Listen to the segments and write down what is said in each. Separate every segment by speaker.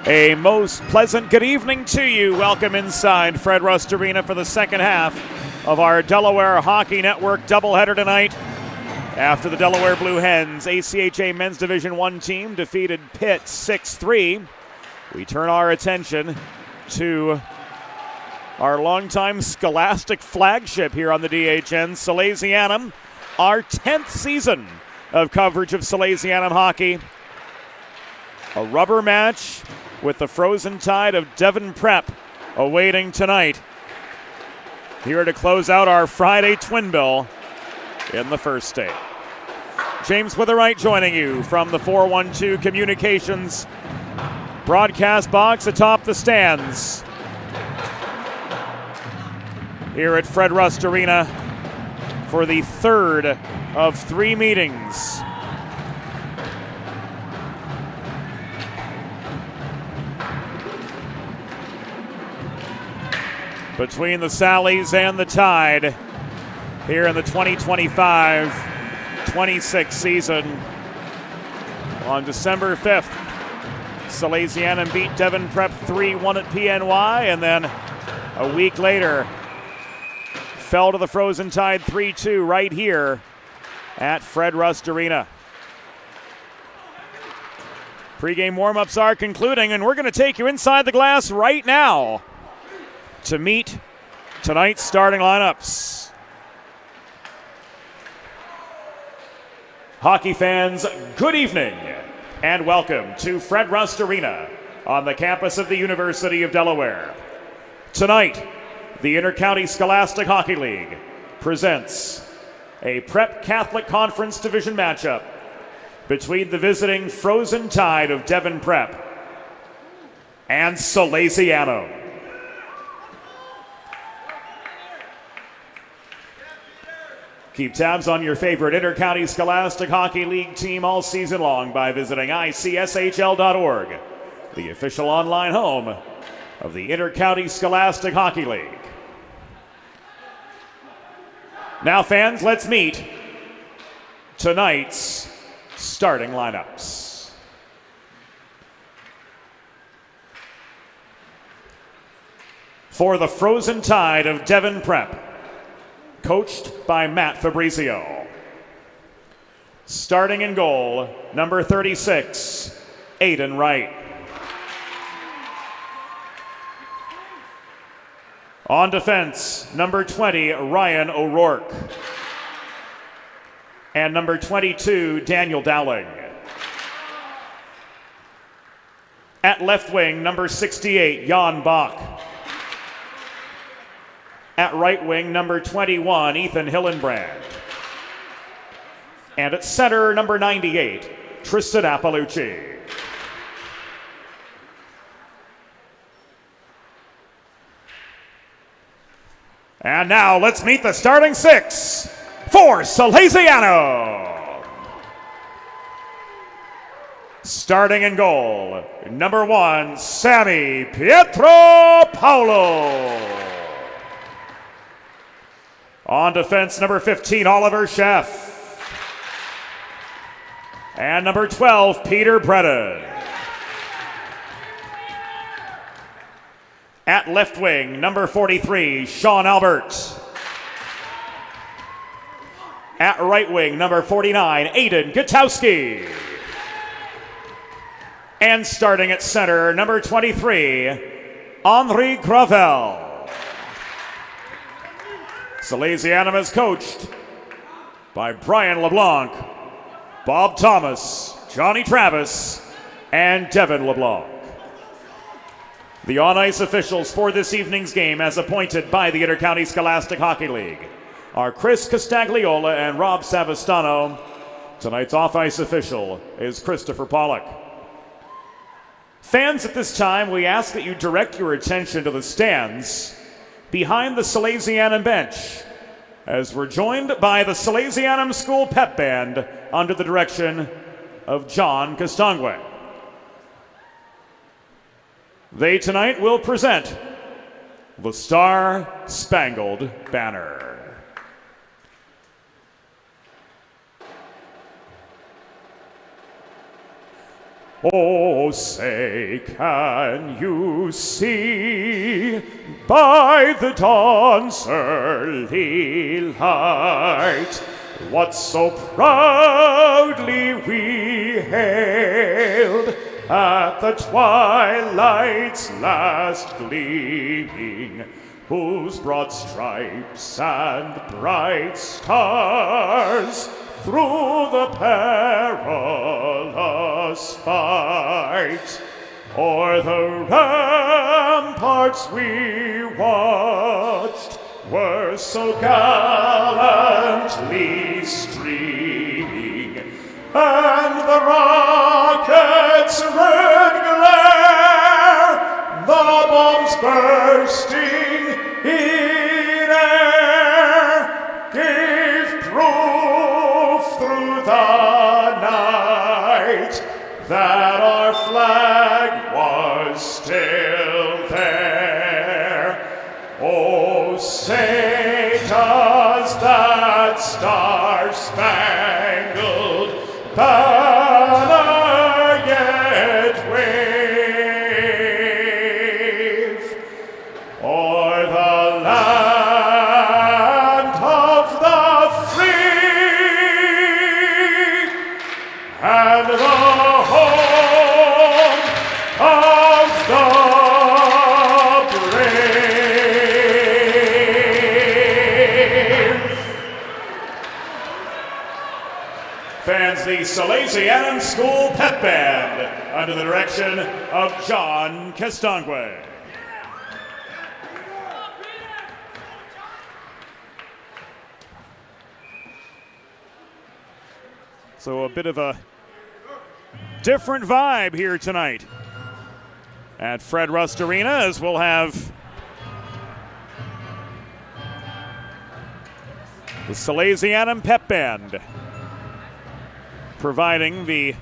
Speaker 1: A most pleasant good evening to you. Welcome inside Fred Rust Arena for the second half of our Delaware Hockey Network doubleheader tonight. After the Delaware Blue Hens ACHA Men's Division I team defeated Pitt 6-3, we turn our attention to our longtime Scholastic flagship here on the DHN, Salesianum. Our 10th season of coverage of Salesianum hockey. A rubber match with the Frozen Tide of Devon Prep awaiting tonight. Here to close out our Friday twin bill in the first state. James Witherite joining you from the 412 Communications broadcast box atop the stands here at Fred Rust Arena for the third of three meetings. Between the Sallies and the Tide here in the 2025-26 season. On December 5th, Salesianum beat Devon Prep 3-1 at PNY, and then a week later fell to the Frozen Tide 3-2 right here at Fred Rust Arena. Pre-game warm-ups are concluding, and we're going to take you inside the glass right now to meet tonight's starting lineups. Hockey fans, good evening and welcome to Fred Rust Arena on the campus of the University of Delaware. Tonight, the Intercounty Scholastic Hockey League presents a Prep Catholic Conference Division matchup between the visiting Frozen Tide of Devon Prep and Salesianum. Keep tabs on your favorite Intercounty Scholastic Hockey League team all season long by visiting icshl.org, the official online home of the Intercounty Scholastic Hockey League. Now, fans, let's meet tonight's starting lineups. For the Frozen Tide of Devon Prep, coached by Matt Fabrizio. Starting in goal, number 36, Aiden Wright. On defense, number 20, Ryan O'Rourke. And number 22, Daniel Dowling. At left wing, number 68, Jan Bach. At right wing, number 21, Ethan Hillenbrand. And at center, number 98, Tristan Appalucci. And now let's meet the starting six for Salesianum. Starting in goal, number 1, Sammy Pietro Paolo. On defense, number 15, Oliver Sheff. And number 12, Peter Bredin. At left wing, number 43, Sean Albert. At right wing, number 49, Aiden Gutowski. And starting at center, number 23, Henri Gravel. Salesianum is coached by Brian LeBlanc, Bob Thomas, Johnny Travis, and Devin LeBlanc. The on-ice officials for this evening's game, as appointed by the Intercounty Scholastic Hockey League, are Chris Castagliola and Rob Savastano. Tonight's off-ice official is Christopher Pollock. Fans, at this time, we ask that you direct your attention to the stands behind the Salesianum bench, as we're joined by the Salesianum School Pep Band under the direction of John Castangwe. They tonight will present the Star Spangled Banner. Oh, say, can you see by the dawn's early light what so proudly we hailed at the twilight's last gleaming, whose broad stripes and bright stars through the perilous fight o'er the ramparts we watched were so gallantly streaming, and the rocket's red glare, the bombs bursting in air, gave proof through the night that our flag was still there. Oh, say does that star-spangled banner yet wave o'er the land of the free and the home of the brave. Fans, the Salesianum School Pep Band under the direction of John Castongue. So a bit of a different vibe here tonight at Fred Rust Arena, as we'll have the Salesianum Pep Band providing the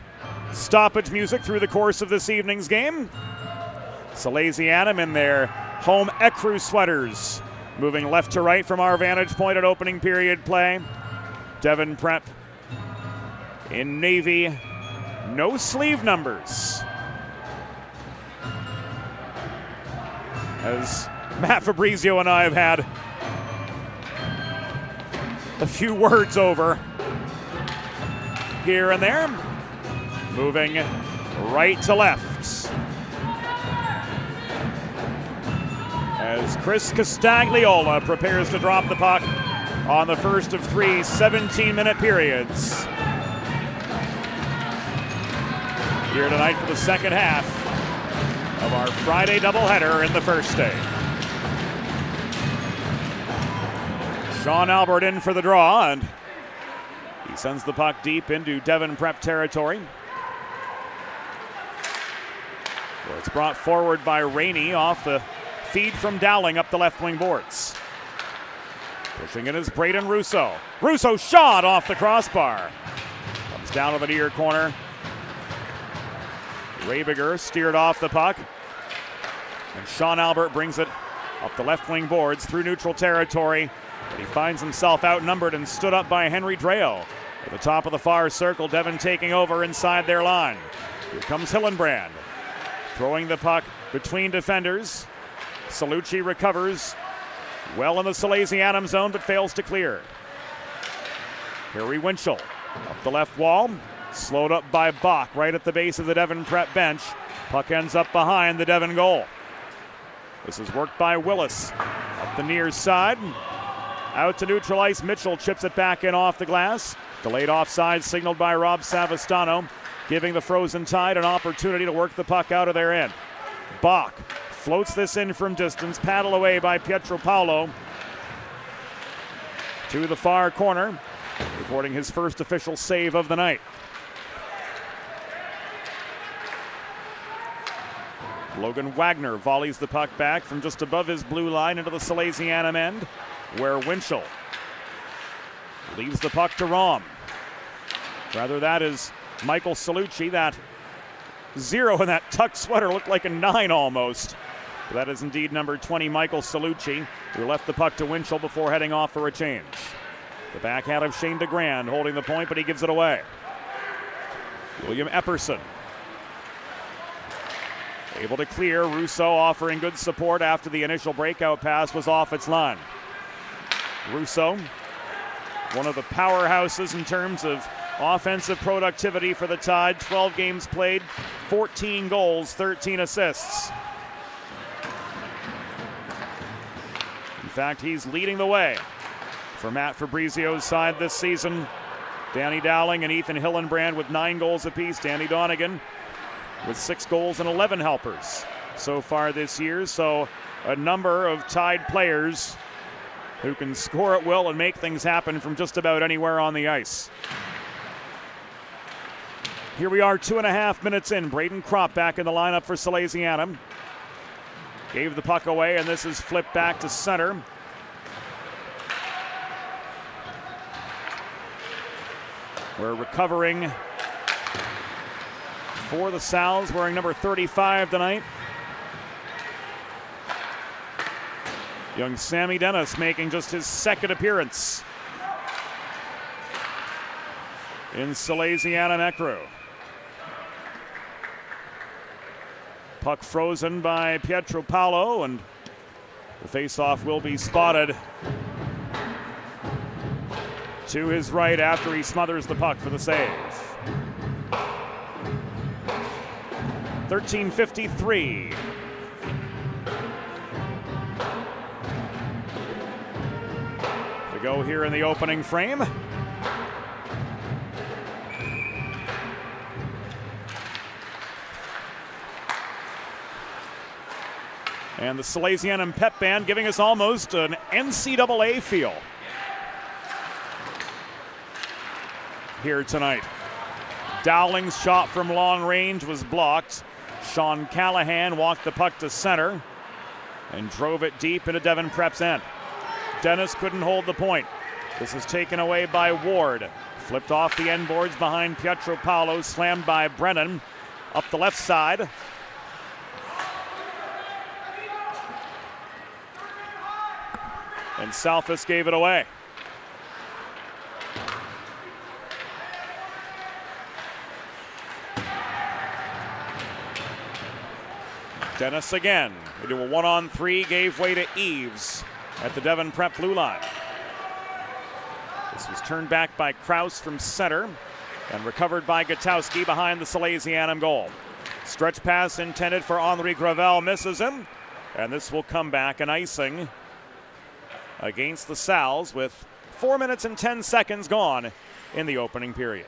Speaker 1: stoppage music through the course of this evening's game. Salesianum in their home ecru sweaters, moving left to right from our vantage point at opening period play. Devon Prep in navy, no sleeve numbers, as Matt Fabrizio and I have had a few words over here and there. Moving right to left as Chris Castagliola prepares to drop the puck on the first of three 17-minute periods here tonight for the second half of our Friday doubleheader in the first day. Sean Albert in for the draw, and he sends the puck deep into Devon Prep territory. Well, it's brought forward by Rainey off the feed from Dowling up the left wing boards. Pushing it is Braden Russo. Russo shot off the crossbar. Comes down to the near corner. Rabiger steered off the puck, and Sean Albert brings it up the left wing boards through neutral territory, but he finds himself outnumbered and stood up by Henry Drayle. At the top of the far circle, Devon taking over inside their line. Here comes Hillenbrand, throwing the puck between defenders. Salucci recovers well in the Salesianum zone, but fails to clear. Harry Winchell up the left wall. Slowed up by Bach right at the base of the Devon Prep bench. Puck ends up behind the Devon goal. This is worked by Willis up the near side. Out to neutral ice. Mitchell chips it back in off the glass. Delayed offside signaled by Rob Savastano, giving the Frozen Tide an opportunity to work the puck out of their end. Bach floats this in from distance, paddled away by Pietro Paolo to the far corner, recording his first official save of the night. Logan Wagner volleys the puck back from just above his blue line into the Salesianum end, where Winchell leaves the puck to Rom. Rather, that is Michael Salucci. That 0 in that tucked sweater looked like a 9 almost. But that is indeed number 20, Michael Salucci, who left the puck to Winchell before heading off for a change. The backhand of Shane DeGrand holding the point, but he gives it away. William Epperson Able to clear. Russo offering good support after the initial breakout pass was off its line. Russo, one of the powerhouses in terms of offensive productivity for the Tide. 12 games played, 14 goals, 13 assists. In fact, he's leading the way for Matt Fabrizio's side this season. Danny Dowling and Ethan Hillenbrand with 9 goals apiece. Danny Donegan with 6 goals and 11 helpers so far this year. So a number of Tide players who can score at will and make things happen from just about anywhere on the ice. Here we are 2.5 minutes in. Braden Kropp back in the lineup for Salesianum. Gave the puck away, and this is flipped back to center. We're recovering for the Sal's, wearing number 35 tonight. Young Sammy Dennis making just his second appearance in Salesianum Ekro. Puck frozen by Pietro Paolo, and the faceoff will be spotted to his right after he smothers the puck for the save. 13:53. To go here in the opening frame. And the Salesianum pep band giving us almost an NCAA feel here tonight. Dowling's shot from long range was blocked. Sean Callahan walked the puck to center and drove it deep into Devon Prep's end. Dennis couldn't hold the point. This is taken away by Ward. Flipped off the end boards behind Pietro Paolo, slammed by Brennan up the left side. And Salfis gave it away. Dennis again. They do a 1-on-3, gave way to Eves at the Devon Prep blue line. This was turned back by Kraus from center and recovered by Gutowski behind the Salesianum goal. Stretch pass intended for Henri Gravel, misses him, and this will come back an icing against the Sal's with 4 minutes and 10 seconds gone in the opening period.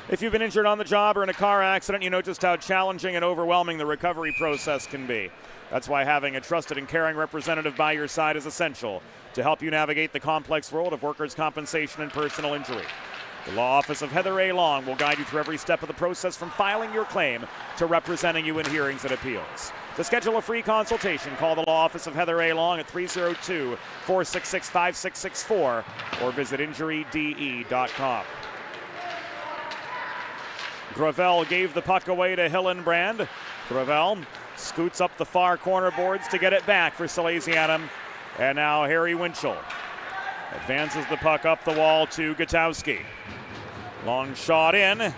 Speaker 1: If you've been injured on the job or in a car accident, you know just how challenging and overwhelming the recovery process can be. That's why having a trusted and caring representative by your side is essential to help you navigate the complex world of workers' compensation and personal injury. The Law Office of Heather A. Long will guide you through every step of the process from filing your claim to representing you in hearings and appeals. To schedule a free consultation, call the Law Office of Heather A. Long at 302-466-5664 or visit injuryde.com. Gravel gave the puck away to Hillenbrand. Gravel scoots up the far corner boards to get it back for Salesianum. And now Harry Winchell advances the puck up the wall to Gutowski. Long shot in.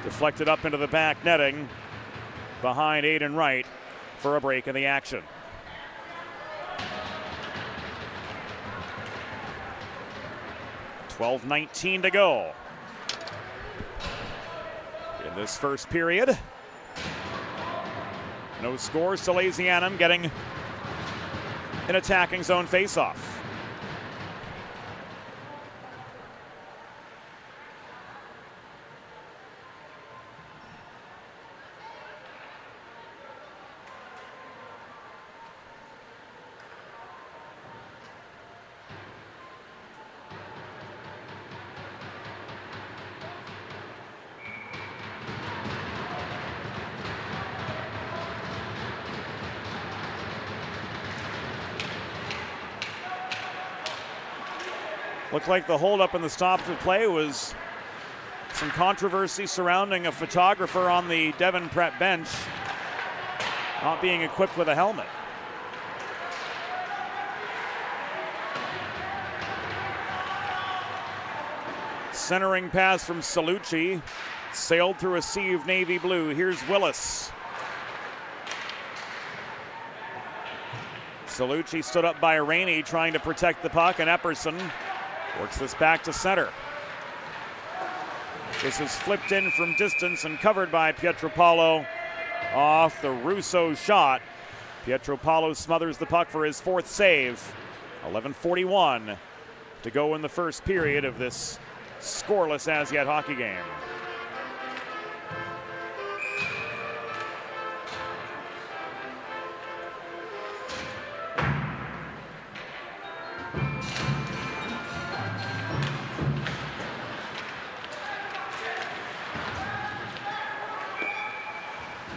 Speaker 1: Deflected up into the back netting behind Aiden Wright for a break in the action. $12:19 to go in this first period. No score. Salesianum getting an attacking zone faceoff. Looked like the holdup in the stop to play was some controversy surrounding a photographer on the Devon Prep bench not being equipped with a helmet. Centering pass from Salucci, sailed through a sea of navy blue. Here's Willis. Salucci stood up by Rainey trying to protect the puck, and Epperson works this back to center. This is flipped in from distance and covered by Pietropalo off the Russo shot. Pietropalo smothers the puck for his 4th save. 11:41 to go in the first period of this scoreless as yet hockey game.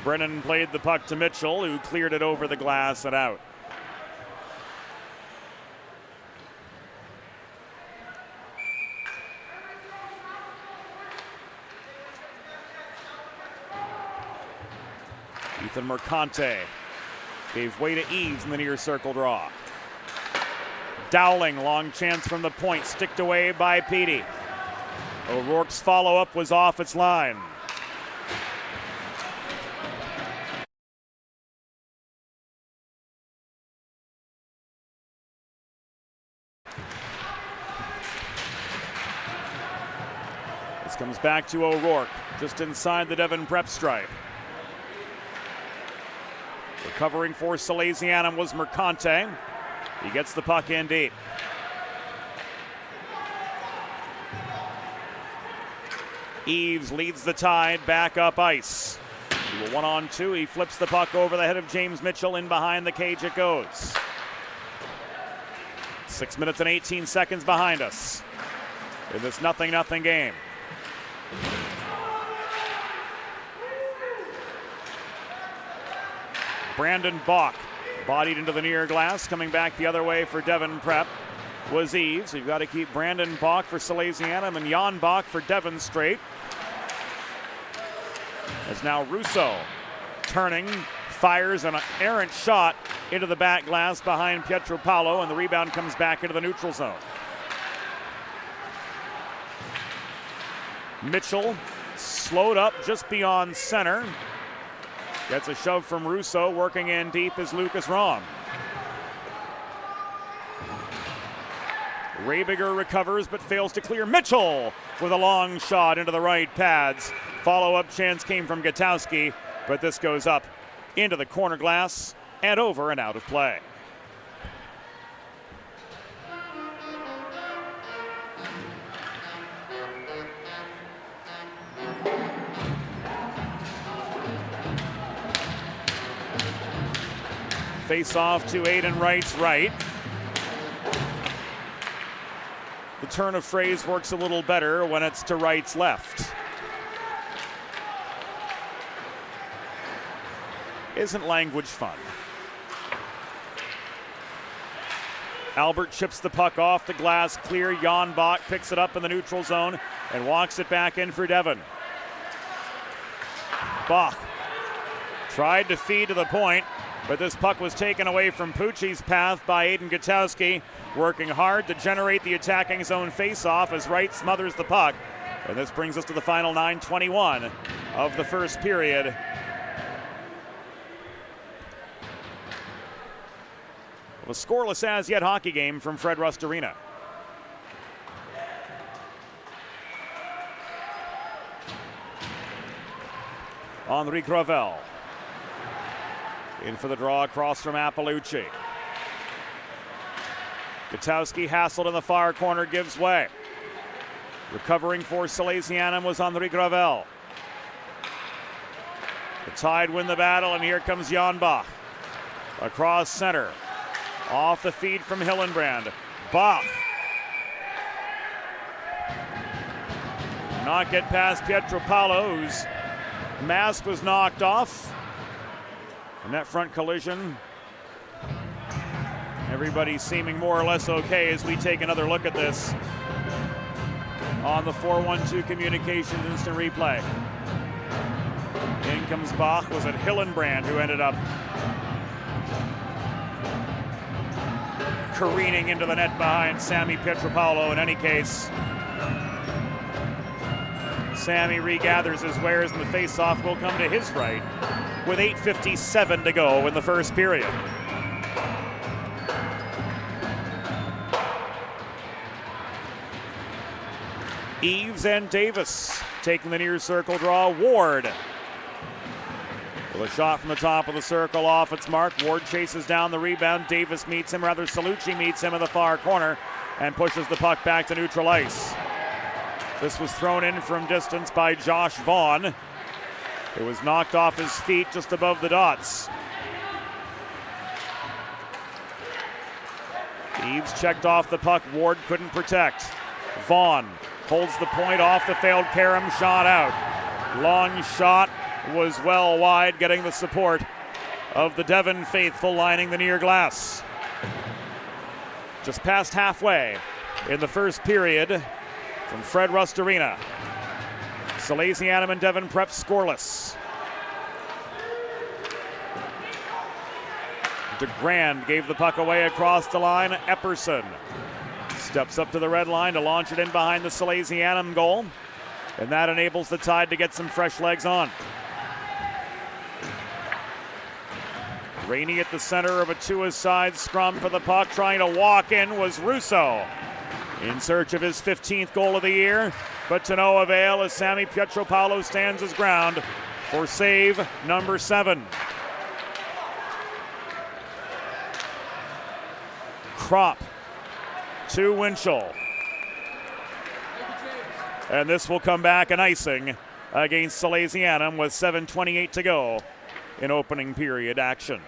Speaker 1: Brennan played the puck to Mitchell, who cleared it over the glass and out. Ethan Mercante gave way to Eves in the near circle draw. Dowling, long chance from the point, sticked away by Petey. O'Rourke's follow-up was off its line. This comes back to O'Rourke, just inside the Devon prep stripe. Recovering for Salesianum was Mercante. He gets the puck in deep. Eves leads the Tide back up ice. 1-on-2, he flips the puck over the head of James Mitchell. In behind the cage it goes. 6 minutes and 18 seconds behind us in this 0-0 game. Brandon Bach bodied into the near glass. Coming back the other way for Devon prep was Eves. You've got to keep Brandon Bach for Salesianum and Jan Bach for Devon straight. As now Russo turning, fires an errant shot into the back glass behind Pietropalo, and the rebound comes back into the neutral zone. Mitchell slowed up just beyond center. Gets a shove from Russo, working in deep is Lucas Rahm. Rabiger recovers but fails to clear. Mitchell with a long shot into the right pads. Follow-up chance came from Gutowski, but this goes up into the corner glass and over and out of play. Face off to Aiden Wright's right. The turn of phrase works a little better when it's to Wright's left. Isn't language fun? Albert chips the puck off the glass clear. Jan Bach picks it up in the neutral zone and walks it back in for Devon. Bach tried to feed to the point, but this puck was taken away from Pucci's path by Aiden Gutowski, working hard to generate the attacking zone face-off as Wright smothers the puck. And this brings us to the final 9:21 of the first period. Of a scoreless as yet hockey game from Fred Rust Arena. Henri Gravel in for the draw across from Appalucci. Gutowski hassled in the far corner, gives way. Recovering for Salesianum was Henri Gravel. The Tide win the battle, and here comes Jan Bach. Across center. Off the feed from Hillenbrand. Bach. Not get past Pietropalo, whose mask was knocked off. And that front collision, everybody seeming more or less okay as we take another look at this on the 4-1-2 Communications instant replay. In comes Bach. Was it Hillenbrand who ended up careening into the net behind Sammy Pietropalo? In any case, Sammy regathers his wares, and the face-off will come to his right with 8:57 to go in the first period. Eves and Davis taking the near circle draw. Ward with a shot from the top of the circle off its mark. Ward chases down the rebound. Davis meets him, rather Salucci meets him in the far corner and pushes the puck back to neutral ice. This was thrown in from distance by Josh Vaughn. It was knocked off his feet just above the dots. Eves checked off the puck. Ward couldn't protect. Vaughn holds the point off the failed Karam shot out. Long shot was well wide, getting the support of the Devon faithful lining the near glass. Just past halfway in the first period from Fred Rust Arena. Salesianum and Devon Prep scoreless. DeGrand gave the puck away across the line. Epperson steps up to the red line to launch it in behind the Salesianum goal, and that enables the Tide to get some fresh legs on. Rainey at the center of a two-a-side scrum for the puck. Trying to walk in was Russo, in search of his 15th goal of the year, but to no avail as Sammy Pietropaulo stands his ground for save number 7. Crop to Winchell. And this will come back an icing against Salesianum with 7:28 to go in opening period action.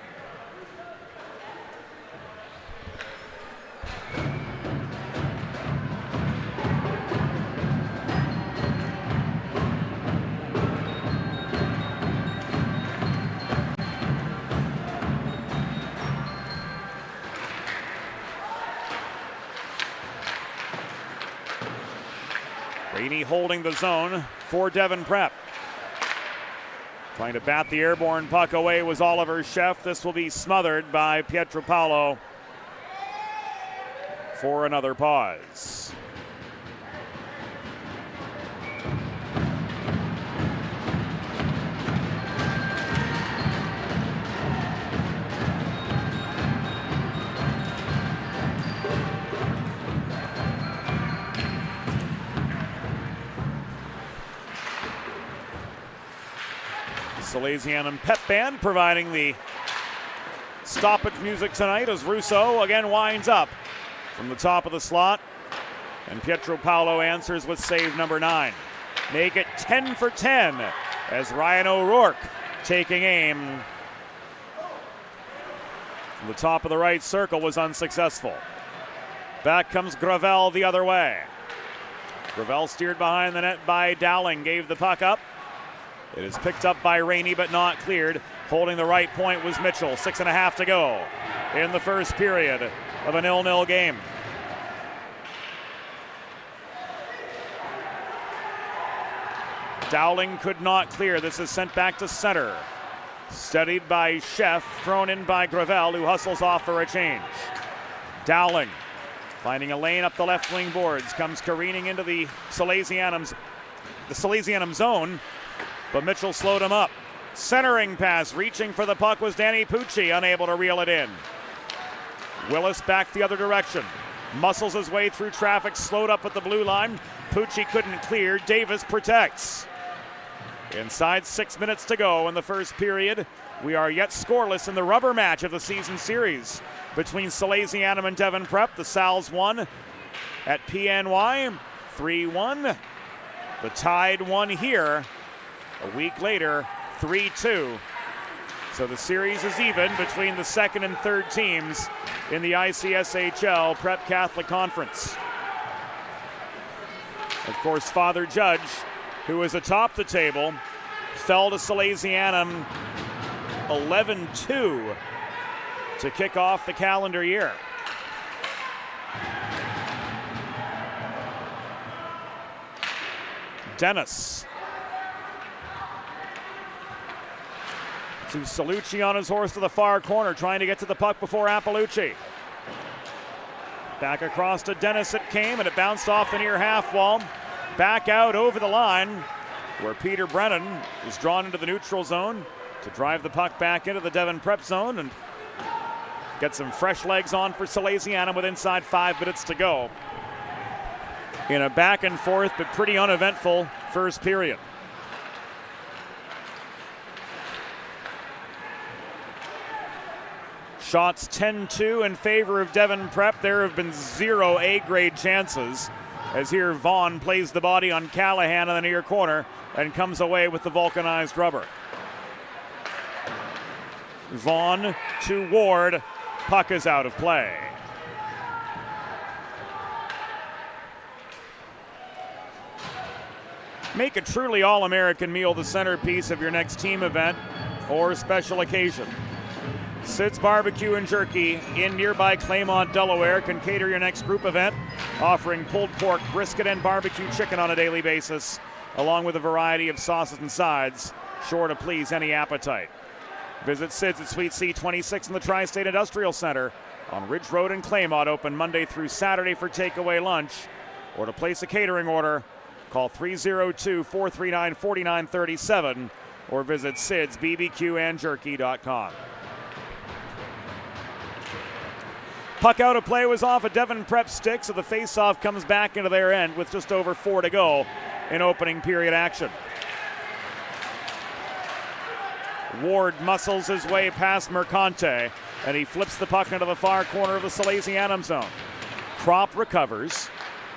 Speaker 1: Rainey holding the zone for Devon Prep. Trying to bat the airborne puck away was Oliver Sheff. This will be smothered by Pietropaulo for another pause. Salesianum Pep Band providing the stoppage music tonight as Russo again winds up from the top of the slot, and Pietropaulo answers with save number 9. Make it 10 for 10 as Ryan O'Rourke taking aim from the top of the right circle was unsuccessful. Back comes Gravel the other way. Gravel steered behind the net by Dowling, gave the puck up. It is picked up by Rainey but not cleared. Holding the right point was Mitchell. 6.5 to go in the first period of a 0-0 game. Dowling could not clear. This is sent back to center. Studied by Sheff, thrown in by Gravel, who hustles off for a change. Dowling finding a lane up the left wing boards, comes careening into the Salesianum zone, but Mitchell slowed him up. Centering pass, reaching for the puck was Danny Pucci, unable to reel it in. Willis back the other direction. Muscles his way through traffic, slowed up at the blue line. Pucci couldn't clear, Davis protects. Inside 6 minutes to go in the first period. We are yet scoreless in the rubber match of the season series between Salesianum and Devon Prep. The Sals won at PNY 3-1. The Tide won here a week later 3-2. So the series is even between the second and third teams in the ICSHL Prep Catholic Conference. Of course, Father Judge, who is atop the table, fell to Salesianum 11-2 to kick off the calendar year. Dennis to Salucci on his horse to the far corner, trying to get to the puck before Appalucci. Back across to Dennis it came, and it bounced off the near half wall. Back out over the line, where Peter Brennan is drawn into the neutral zone to drive the puck back into the Devon Prep zone and get some fresh legs on for Salesianum with inside 5 minutes to go. in a back and forth but pretty uneventful first period. Shots 10-2 in favor of Devon Prep. There have been 0 A-grade chances, as here Vaughn plays the body on Callahan in the near corner and comes away with the vulcanized rubber. Vaughn to Ward. Puck is out of play. Make a truly all-American meal the centerpiece of your next team event or special occasion. Sid's Barbecue and Jerky in nearby Claymont, Delaware can cater your next group event, offering pulled pork, brisket, and barbecue chicken on a daily basis, along with a variety of sauces and sides, sure to please any appetite. Visit Sid's at Suite C26 in the Tri-State Industrial Center on Ridge Road in Claymont, open Monday through Saturday for takeaway lunch, or to place a catering order, call 302-439-4937 or visit sidsbbqandjerky.com. Puck out of play was off a Devon Prep stick, so the face-off comes back into their end with just over 4 to go in opening period action. Ward muscles his way past Mercante, and he flips the puck into the far corner of the Salesianum zone. Kropp recovers.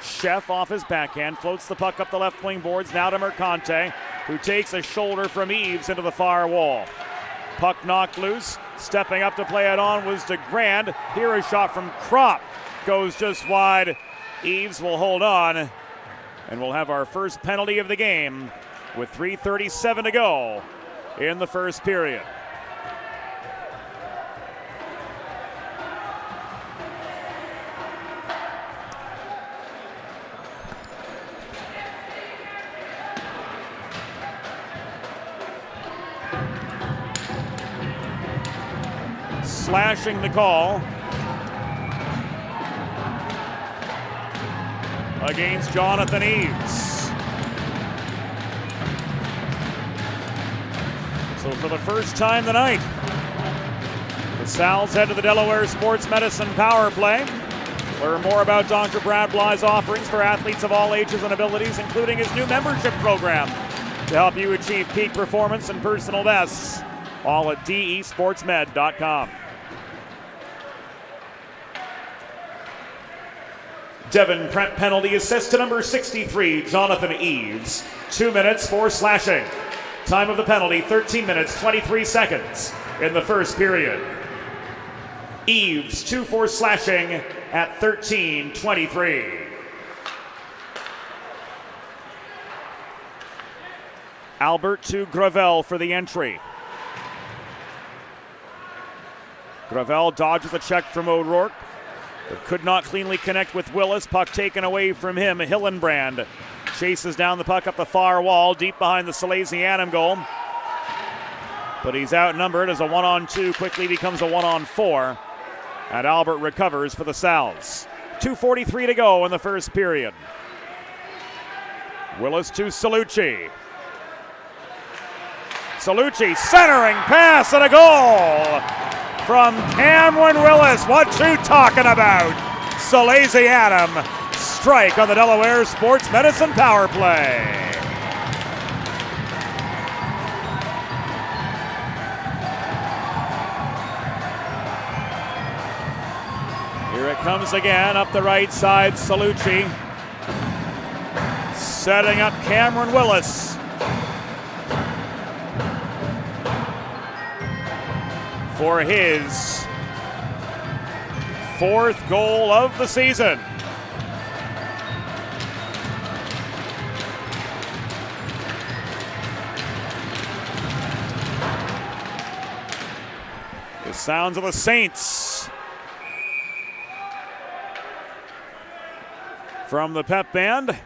Speaker 1: Chef off his backhand, floats the puck up the left wing boards, now to Mercante, who takes a shoulder from Eves into the far wall. Puck knocked loose. Stepping up to play it on was DeGrand. Here a shot from Kropp. Goes just wide. Eves will hold on. And we'll have our first penalty of the game with 3:37 to go in the first period. Slashing the call against Jonathan Eves. So for the first time tonight, the Sal's head to the Delaware Sports Medicine Power Play. Learn more about Dr. Brad Bly's offerings for athletes of all ages and abilities, including his new membership program to help you achieve peak performance and personal bests, all at desportsmed.com. Devon Prep penalty assist to number 63, Jonathan Eves. 2 minutes for slashing. Time of the penalty, 13 minutes, 23 seconds in the first period. Eves, 2 for slashing at 13:23. Albert to Gravel for the entry. Gravel dodges a check from O'Rourke, but could not cleanly connect with Willis. Puck taken away from him. Hillenbrand chases down the puck up the far wall, deep behind the Salesianum goal. But he's outnumbered as a 1-on-2 quickly becomes a 1-on-4. And Albert recovers for the Sal's. 2:43 to go in the first period. Willis to Salucci. Salucci centering pass and a goal from Cameron Willis. What you talking about? Salesianum strike on the Delaware Sports Medicine Power Play. Here it comes again up the right side. Salucci setting up Cameron Willis. For his 4th goal of the season. The sounds of the Saints from the pep band.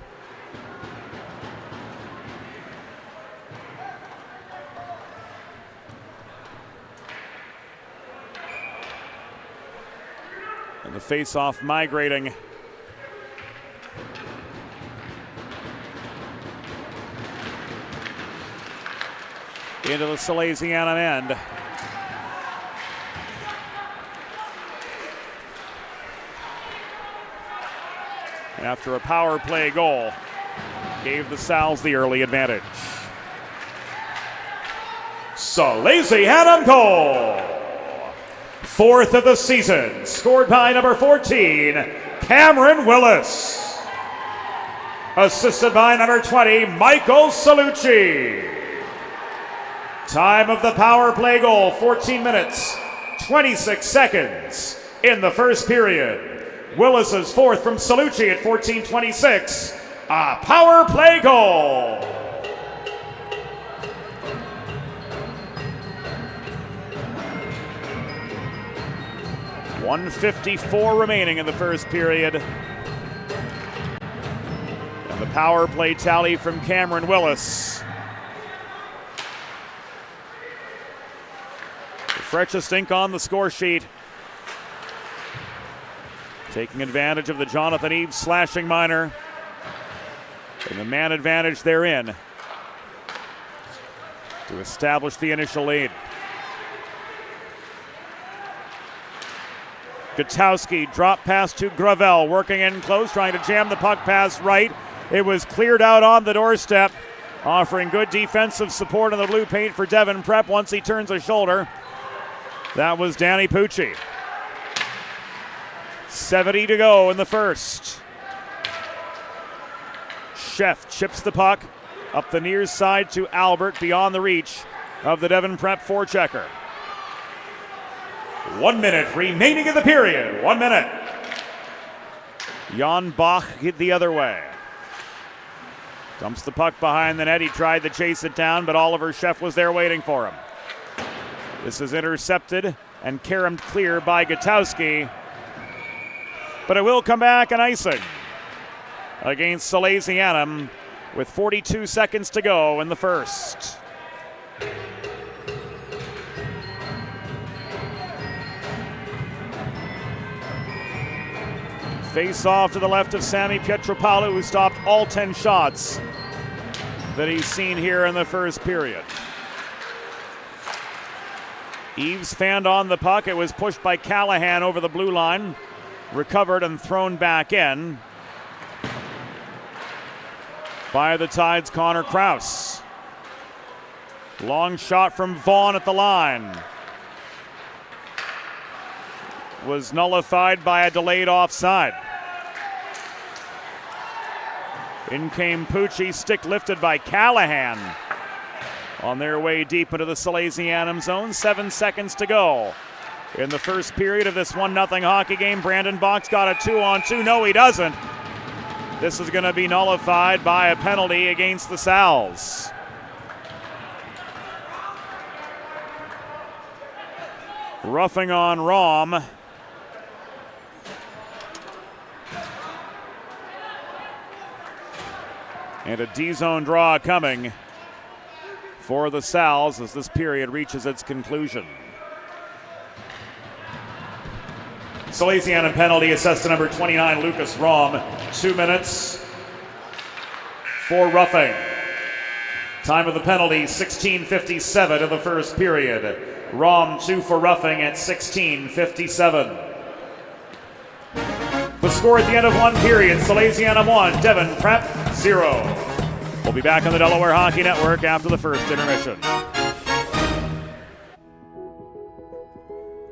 Speaker 1: And the face-off migrating into the Salesianum end. after a power play goal gave the Sal's the early advantage. Salesianum goal! Fourth of the season, scored by number 14, Cameron Willis. Assisted by number 20, Michael Salucci. Time of the power play goal, 14 minutes, 26 seconds in the first period. Willis's fourth from Salucci at 14:26, a power play goal. .154 remaining in the first period. And the power play tally from Cameron Willis. The freshest ink on the score sheet. Taking advantage of the Jonathan Eves slashing minor. And the man advantage therein to establish the initial lead. Gutowski drop pass to Gravel, working in close, trying to jam the puck pass right. It was cleared out on the doorstep, offering good defensive support in the blue paint for Devon Prep once he turns a shoulder. That was Danny Pucci. 70 to go in the first. Sheff chips the puck up the near side to Albert, beyond the reach of the Devon Prep forechecker. 1 minute remaining in the period. 1 minute. Jan Bach hit the other way. Dumps the puck behind the net. He tried to chase it down, but Oliver Sheff was there waiting for him. This is intercepted and caromed clear by Gutowski. But it will come back and icing against Salesianum with 42 seconds to go in the first. Face off to the left of Sammy Pietropalu, who stopped all 10 shots that he's seen here in the first period. Eves fanned on the puck. It was pushed by Callahan over the blue line. Recovered and thrown back in by the Tide's Connor Krause. Long shot from Vaughn at the line was nullified by a delayed offside. In came Pucci, stick lifted by Callahan. On their way deep into the Salesianum zone, 7 seconds to go. In the first period of this 1-0 hockey game, Brandon Box got a 2-on-2. No, he doesn't. This is going to be nullified by a penalty against the Sal's. Roughing on Rom. And a D-zone draw coming for the Sal's as this period reaches its conclusion. Salesianum penalty assessed to number 29, Lucas Rom. 2 minutes for roughing. Time of the penalty, 16:57 of the first period. Rom 2 for roughing at 16:57. The score at the end of one period, Salesianum 1, Devon Prep 0. We'll be back on the Delaware Hockey Network after the first intermission.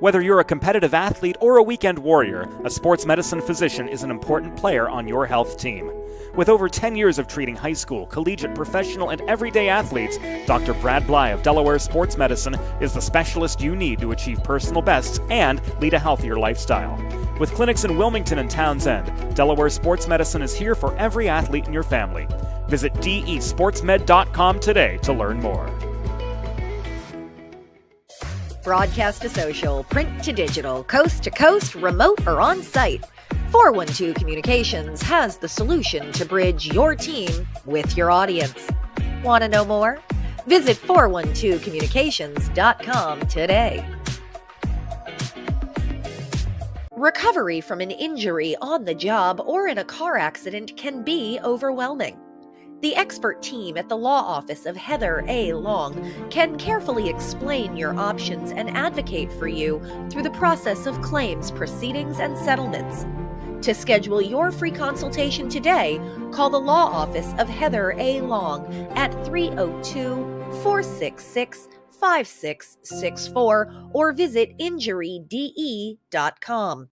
Speaker 2: Whether you're a competitive athlete or a weekend warrior, a sports medicine physician is an important player on your health team. With over 10 years of treating high school, collegiate, professional, and everyday athletes, Dr. Brad Bly of Delaware Sports Medicine is the specialist you need to achieve personal bests and lead a healthier lifestyle. With clinics in Wilmington and Townsend, Delaware Sports Medicine is here for every athlete in your family. Visit desportsmed.com today to learn more.
Speaker 3: Broadcast to social, print to digital, coast to coast, remote or on site. 412 Communications has the solution to bridge your team with your audience. Want to know more? Visit 412communications.com today. Recovery from an injury on the job or in a car accident can be overwhelming. The expert team at the law office of Heather A. Long can carefully explain your options and advocate for you through the process of claims, proceedings, and settlements. To schedule your free consultation today, call the law office of Heather A. Long at 302-466-5664 or visit injuryde.com.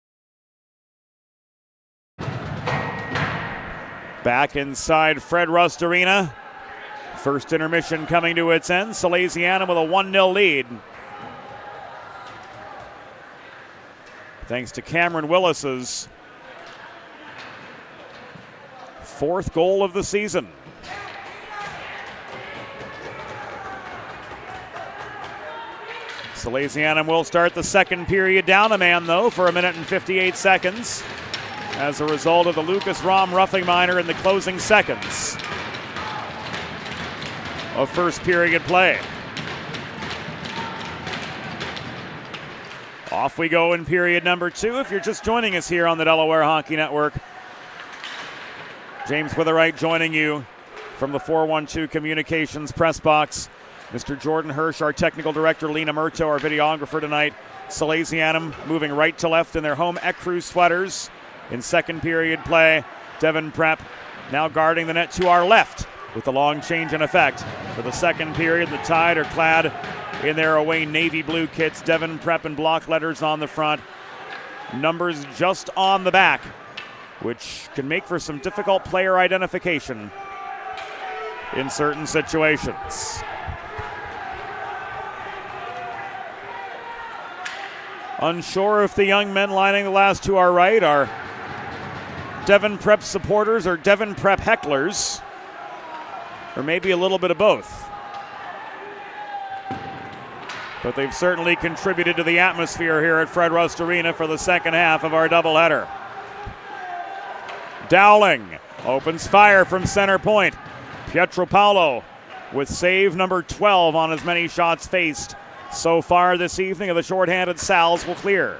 Speaker 1: Back inside Fred Rust Arena. First intermission coming to its end. Salesianum with a 1-0 lead. Thanks to Cameron Willis's fourth goal of the season. Salesianum will start the second period down a man, though, for 1 minute and 58 seconds as a result of the Lucas Rahm roughing minor in the closing seconds of first period play. Off we go in period number 2. If you're just joining us here on the Delaware Hockey Network, James Witherite joining you from the 412 Communications press box. Mr. Jordan Hirsch, our technical director, Lena Murto, our videographer tonight. Salesianum moving right to left in their home Ecru sweaters in second period play. Devon Prep now guarding the net to our left with the long change in effect. For the second period, the Tide are clad in their away navy blue kits. Devon Prep in block letters on the front. Numbers just on the back, which can make for some difficult player identification in certain situations. Unsure if the young men lining the last to our right are Devon Prep supporters or Devon Prep hecklers, or maybe a little bit of both. But they've certainly contributed to the atmosphere here at Fred Rust Arena for the second half of our doubleheader. Dowling opens fire from center point. Pietropaulo with save number 12 on as many shots faced so far this evening, of the shorthanded Sal's will clear.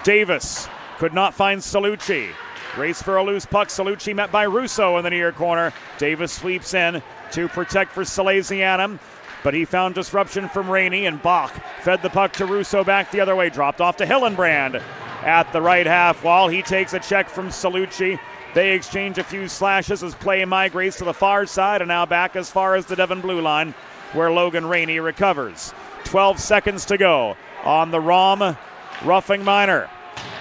Speaker 1: Davis could not find Salucci. Race for a loose puck. Salucci met by Russo in the near corner. Davis sweeps in to protect for Salesianum, but he found disruption from Rainey, and Bach fed the puck to Russo back the other way. Dropped off to Hillenbrand at the right half wall. He takes a check from Salucci. They exchange a few slashes as play migrates to the far side, and now back as far as the Devon blue line, where Logan Rainey recovers. 12 seconds to go on the Rahm roughing minor.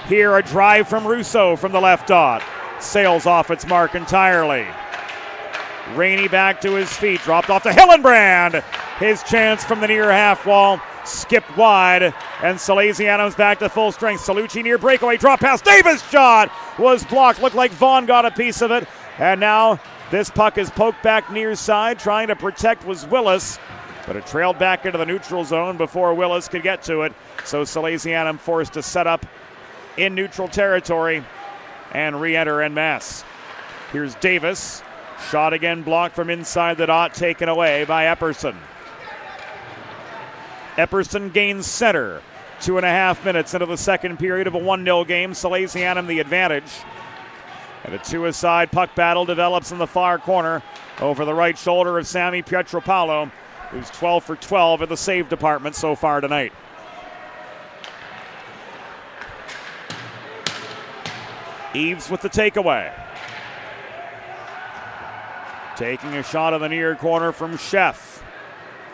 Speaker 1: Here a drive from Russo from the left dot. Sails off its mark entirely. Rainey back to his feet, dropped off to Hillenbrand. His chance from the near half wall, skipped wide, and Salesianum's back to full strength. Salucci near breakaway, drop pass, Davis shot was blocked. Looked like Vaughn got a piece of it, and now this puck is poked back near side. Trying to protect was Willis, but it trailed back into the neutral zone before Willis could get to it. So Salesianum forced to set up in neutral territory and re-enter en masse. Here's Davis. Shot again blocked from inside the dot, taken away by Epperson. Epperson gains center. 2.5 minutes into the second period of a 1-0 game. Salesianum the advantage. And a two-a-side puck battle develops in the far corner over the right shoulder of Sammy Pietropaulo, who's 12 for 12 in the save department so far tonight. Eves with the takeaway. Taking a shot in the near corner from Sheff.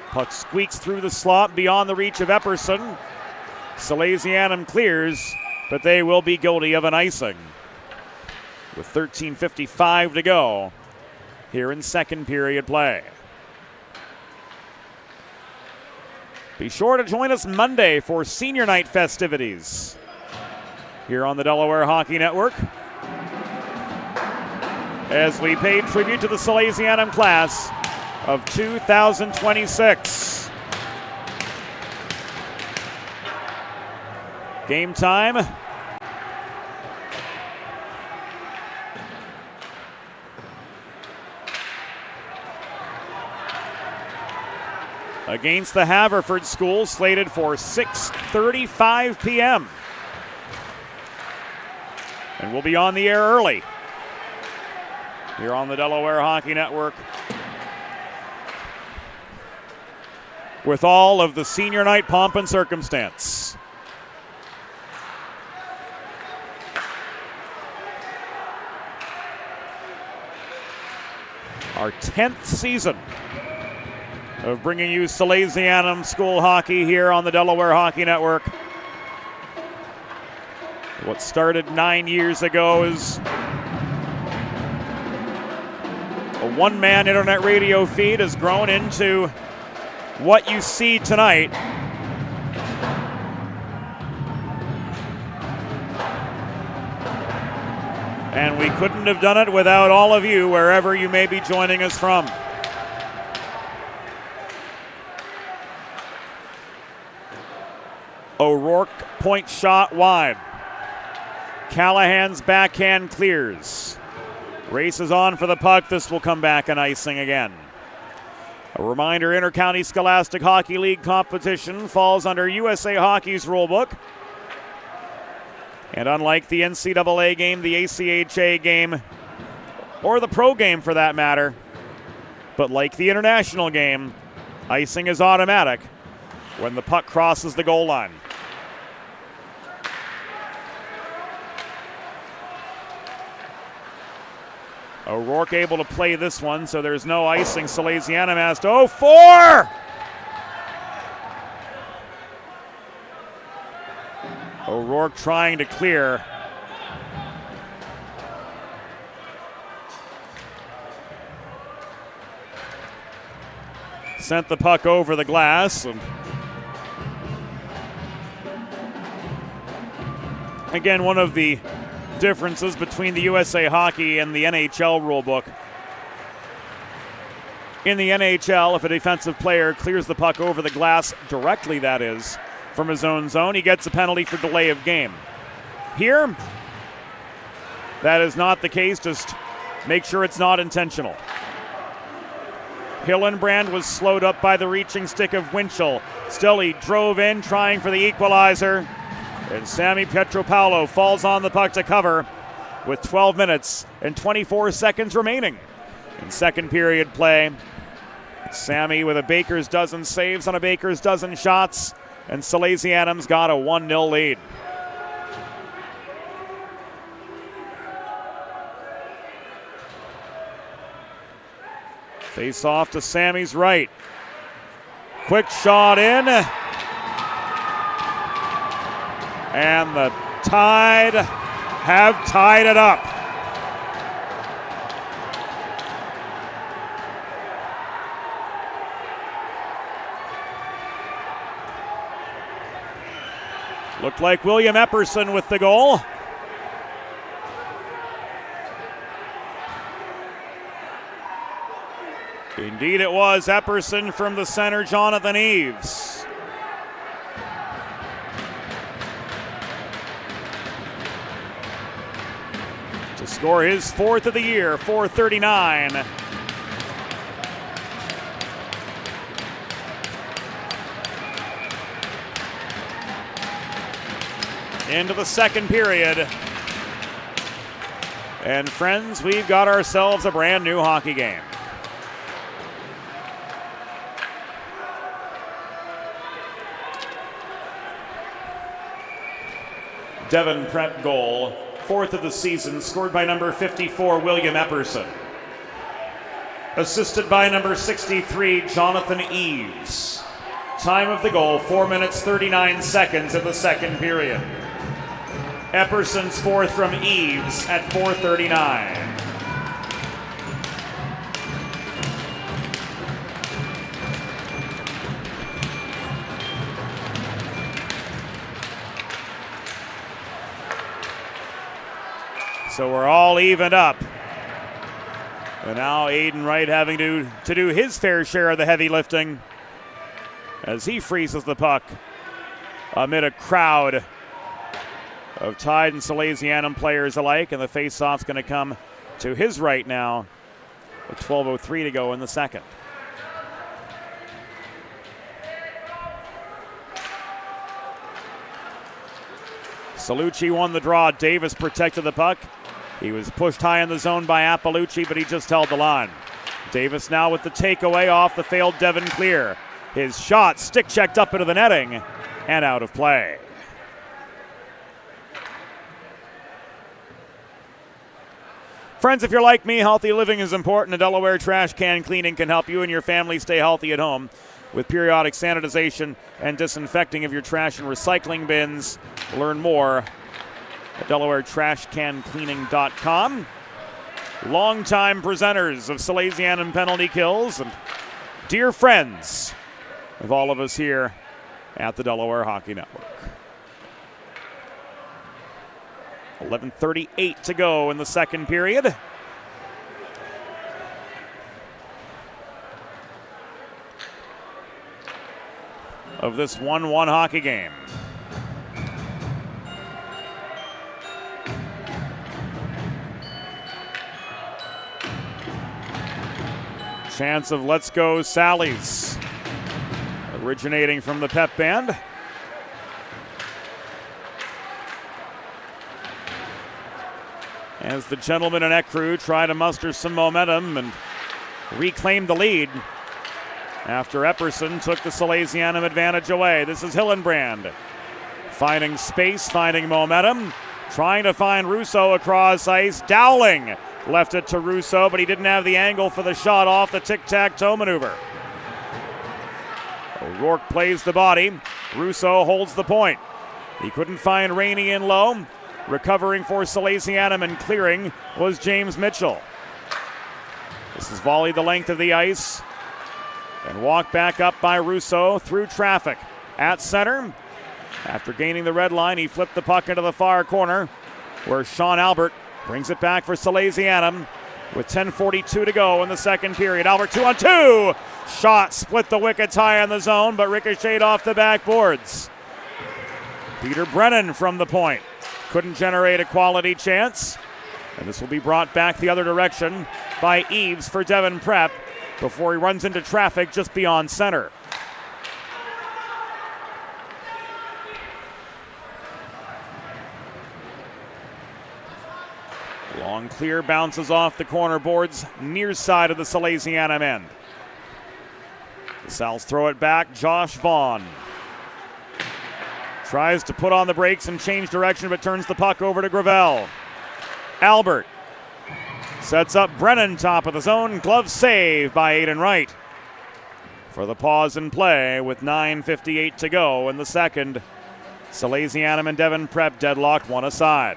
Speaker 1: Puck squeaks through the slot beyond the reach of Epperson. Salesianum clears, but they will be guilty of an icing with 13:55 to go here in second period play. Be sure to join us Monday for senior night festivities here on the Delaware Hockey Network, as we pay tribute to the Salesianum class of 2026. Game time. Against the Haverford School, slated for 6:35 p.m. And we'll be on the air early here on the Delaware Hockey Network with all of the senior night pomp and circumstance. Our 10th season of bringing you Salesianum school hockey here on the Delaware Hockey Network. What started 9 years ago is a one-man internet radio feed has grown into what you see tonight. And we couldn't have done it without all of you, wherever you may be joining us from. O'Rourke point shot wide. Callahan's backhand clears. Races on for the puck. This will come back and icing again. A reminder, Intercounty Scholastic Hockey League competition falls under USA Hockey's rulebook. And unlike the NCAA game, the ACHA game, or the pro game for that matter, but like the international game, icing is automatic when the puck crosses the goal line. O'Rourke able to play this one, so there's no icing. Salesianum has to, 4! O'Rourke trying to clear. Sent the puck over the glass. And again, one of the differences between the USA Hockey and the NHL rulebook. In the NHL, if a defensive player clears the puck over the glass directly, that is, from his own zone, he gets a penalty for delay of game. Here, that is not the case. Just make sure it's not intentional. Hillenbrand was slowed up by the reaching stick of Winchell. Still, he drove in, trying for the equalizer. And Sammy Petropaulo falls on the puck to cover with 12 minutes and 24 seconds remaining in second period play. Sammy with a baker's dozen saves on a baker's dozen shots, and Salesianum's got a 1-0 lead. Face off to Sammy's right. Quick shot in. And the Tide have tied it up. Looked like William Epperson with the goal. Indeed it was Epperson from the center, Jonathan Eves. To score his fourth of the year, 4:39. Into the second period. And friends, we've got ourselves a brand new hockey game. Devon prep goal, fourth of the season, scored by number 54, William Epperson. Assisted by number 63, Jonathan Eves. Time of the goal, 4 minutes, 39 seconds of the second period. Epperson's fourth from Eves at 4:39. So we're all evened up. And now Aiden Wright having to do his fair share of the heavy lifting as he freezes the puck amid a crowd of Tide and Salesianum players alike, and the face-off's going to come to his right now with 12:03 to go in the second. Salucci won the draw. Davis protected the puck. He was pushed high in the zone by Appalucci, but he just held the line. Davis now with the takeaway off the failed Devon clear. His shot stick-checked up into the netting and out of play. Friends, if you're like me, healthy living is important, and Delaware Trash Can Cleaning can help you and your family stay healthy at home with periodic sanitization and disinfecting of your trash and recycling bins. Learn more at DelawareTrashCanCleaning.com. Longtime presenters of Salesianum penalty kills and dear friends of all of us here at the Delaware Hockey Network. 11:38 to go in the second period. Of this 1-1 hockey game. Chance of Let's Go Sallies, originating from the pep band. As the gentlemen in Ecru try to muster some momentum and reclaim the lead after Epperson took the Salesianum advantage away. This is Hillenbrand finding space, finding momentum, trying to find Russo across ice. Dowling left it to Russo, but he didn't have the angle for the shot off the tic-tac-toe maneuver. O'Rourke plays the body. Russo holds the point. He couldn't find Rainey in low. Recovering for Salesianum and clearing was James Mitchell. This is volleyed the length of the ice and walked back up by Russo through traffic at center. After gaining the red line, he flipped the puck into the far corner where Sean Albert brings it back for Salesianum with 10:42 to go in the second period. Albert 2-on-2. Shot split the wickets high in the zone, but ricocheted off the backboards. Peter Brennan from the point couldn't generate a quality chance, and this will be brought back the other direction by Eves for Devon Prep before he runs into traffic just beyond center. Long clear bounces off the corner boards near side of the Salesianum end. The Sal's throw it back. Josh Vaughn tries to put on the brakes and change direction, but turns the puck over to Gravel. Albert sets up Brennan top of the zone. Glove save by Aiden Wright for the pause in play with 9:58 to go in the second. Salesianum and Devon Prep deadlocked one aside.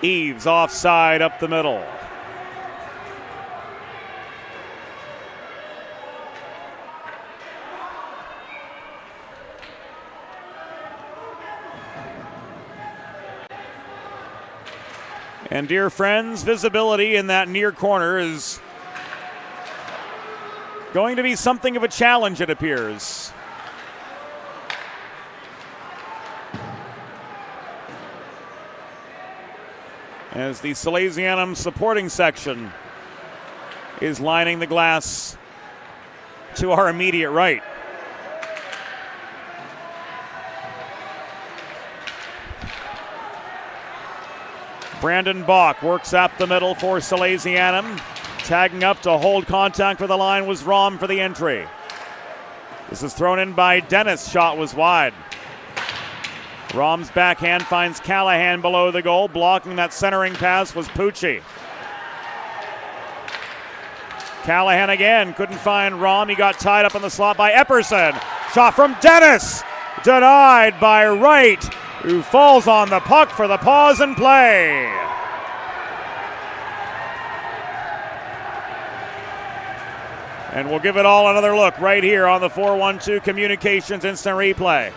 Speaker 1: Eves offside up the middle. And dear friends, visibility in that near corner is going to be something of a challenge, it appears. As the Salesianum supporting section is lining the glass to our immediate right. Brandon Bach works up the middle for Salesianum. Tagging up to hold contact with the line was Rom for the entry. This is thrown in by Dennis. Shot was wide. Rom's backhand finds Callahan below the goal. Blocking that centering pass was Pucci. Callahan again couldn't find Rom. He got tied up in the slot by Epperson. Shot from Dennis. Denied by Wright, who falls on the puck for the pause and play. And we'll give it all another look right here on the 412 Communications Instant Replay.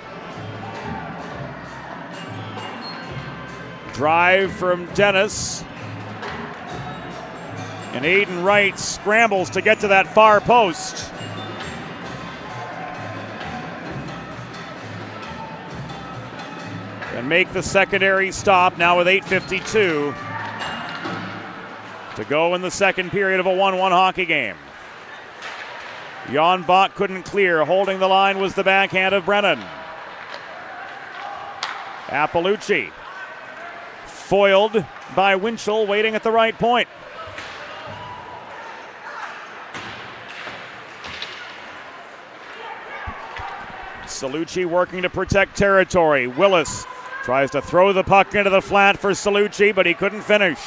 Speaker 1: Drive from Dennis. And Aiden Wright scrambles to get to that far post. And make the secondary stop now with 8:52 to go in the second period of a 1-1 hockey game. Jan Bach couldn't clear. Holding the line was the backhand of Brennan. Appalucci foiled by Winchell, waiting at the right point. Salucci working to protect territory. Willis tries to throw the puck into the flat for Salucci, but he couldn't finish.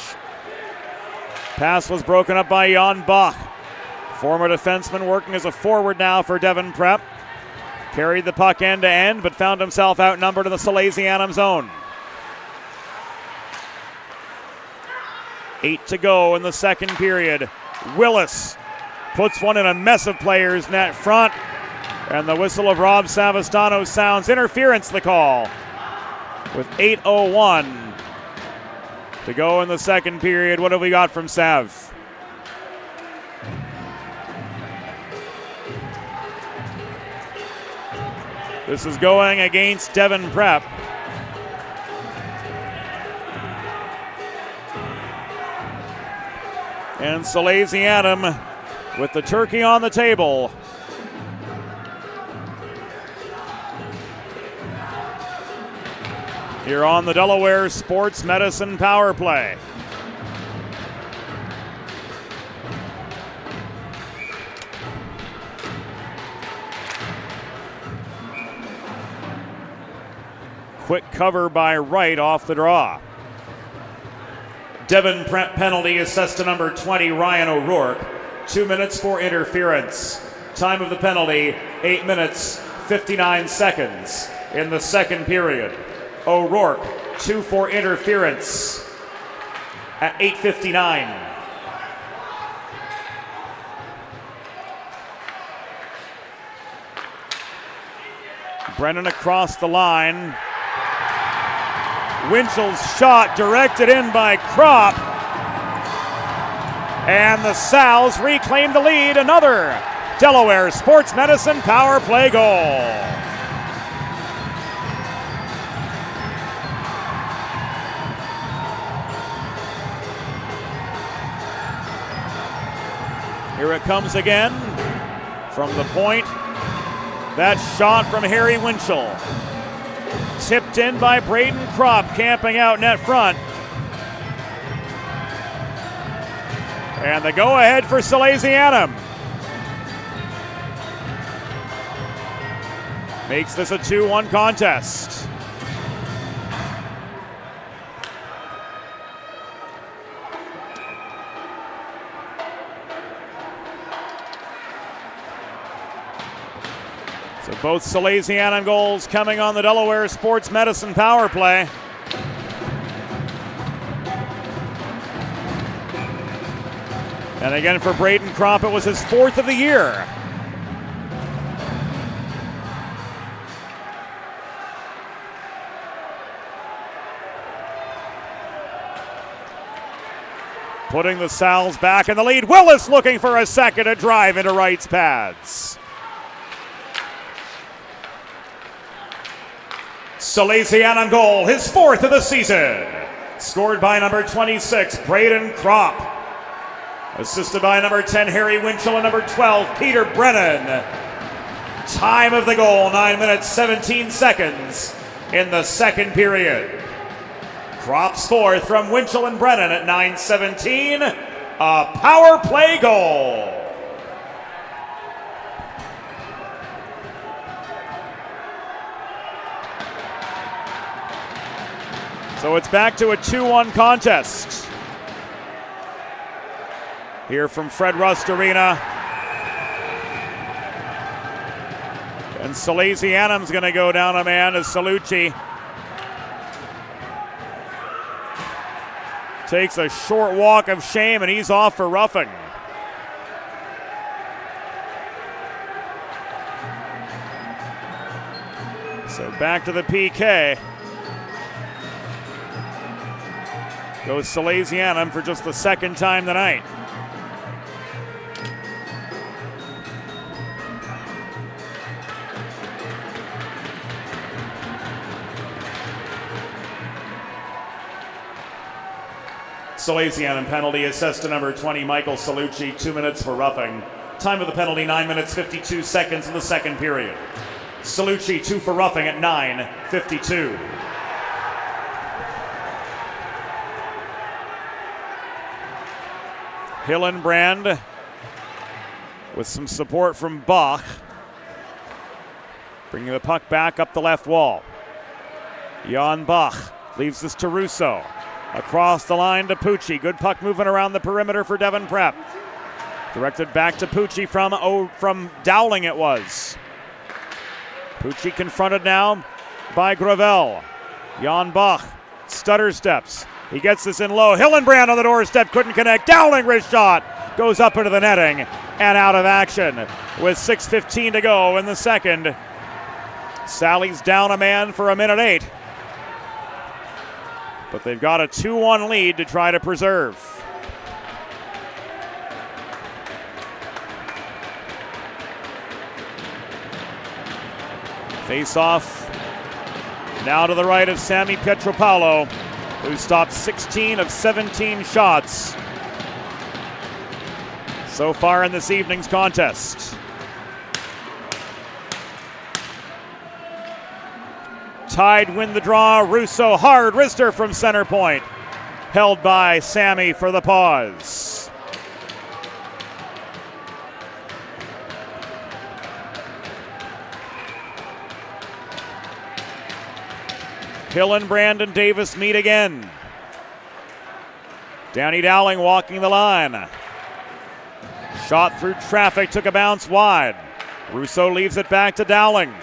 Speaker 1: Pass was broken up by Jan Bach. Former defenseman working as a forward now for Devon Prep. Carried the puck end to end, but found himself outnumbered in the Salesianum zone. 8 to go in the second period. Willis puts one in a mess of players net front. And the whistle of Rob Savastano sounds. Interference, the call. With 8:01 to go in the second period. What have we got from Sav? This is going against Devon Prep. And Salesianum with the turkey on the table. Here on the Delaware Sports Medicine Power Play. Quick cover by Wright off the draw. Devon Prep penalty assessed to number 20, Ryan O'Rourke. 2 minutes for interference. Time of the penalty, 8 minutes, 59 seconds in the second period. O'Rourke, 2 for interference at 8:59. Brennan across the line. Winchell's shot directed in by Kropp. And the Sal's reclaim the lead. Another Delaware Sports Medicine Power Play goal. Here it comes again from the point. That shot from Harry Winchell. Tipped in by Braden Kropp, camping out net front. And the go-ahead for Salesianum. Makes this a 2-1 contest. So both Salesianum goals coming on the Delaware Sports Medicine Power Play. And again for Braden Kropp, it was his 4th of the year. Putting the Sal's back in the lead. Willis looking for a second to drive into Wright's pads. Salesianum goal, his 4th of the season. Scored by number 26, Braden Kropp. Assisted by number 10, Harry Winchell, and number 12, Peter Brennan. Time of the goal, 9 minutes, 17 seconds in the second period. Kropp's 4th from Winchell and Brennan at 9:17. A power play goal. So it's back to a 2-1 contest. Here from Fred Rust Arena. And Salesianum's going to go down a man as Salucci takes a short walk of shame, and he's off for roughing. So back to the PK. Goes Salesianum for just the second time tonight. Salesianum penalty assessed to number 20, Michael Salucci, 2 minutes for roughing. Time of the penalty, 9 minutes, 52 seconds in the second period. Salucci 2 for roughing at 9:52. Hillenbrand with some support from Bach. Bringing the puck back up the left wall. Jan Bach leaves this to Russo. Across the line to Pucci. Good puck moving around the perimeter for Devon Prep. Directed back to Pucci from Dowling it was. Pucci confronted now by Gravel. Jan Bach stutter steps. He gets this in low. Hillenbrand on the doorstep, couldn't connect. Dowling wrist shot. Goes up into the netting and out of action with 6:15 to go in the second. Sally's down a man for a minute 8. But they've got a 2-1 lead to try to preserve. Face off now to the right of Sammy Pietropalo, who stopped 16 of 17 shots so far in this evening's contest. Tide win the draw. Russo hard wrister from center point. Held by Sammy for the pause. Hillenbrand and Davis meet again. Danny Dowling walking the line. Shot through traffic, took a bounce wide. Russo leaves it back to Dowling.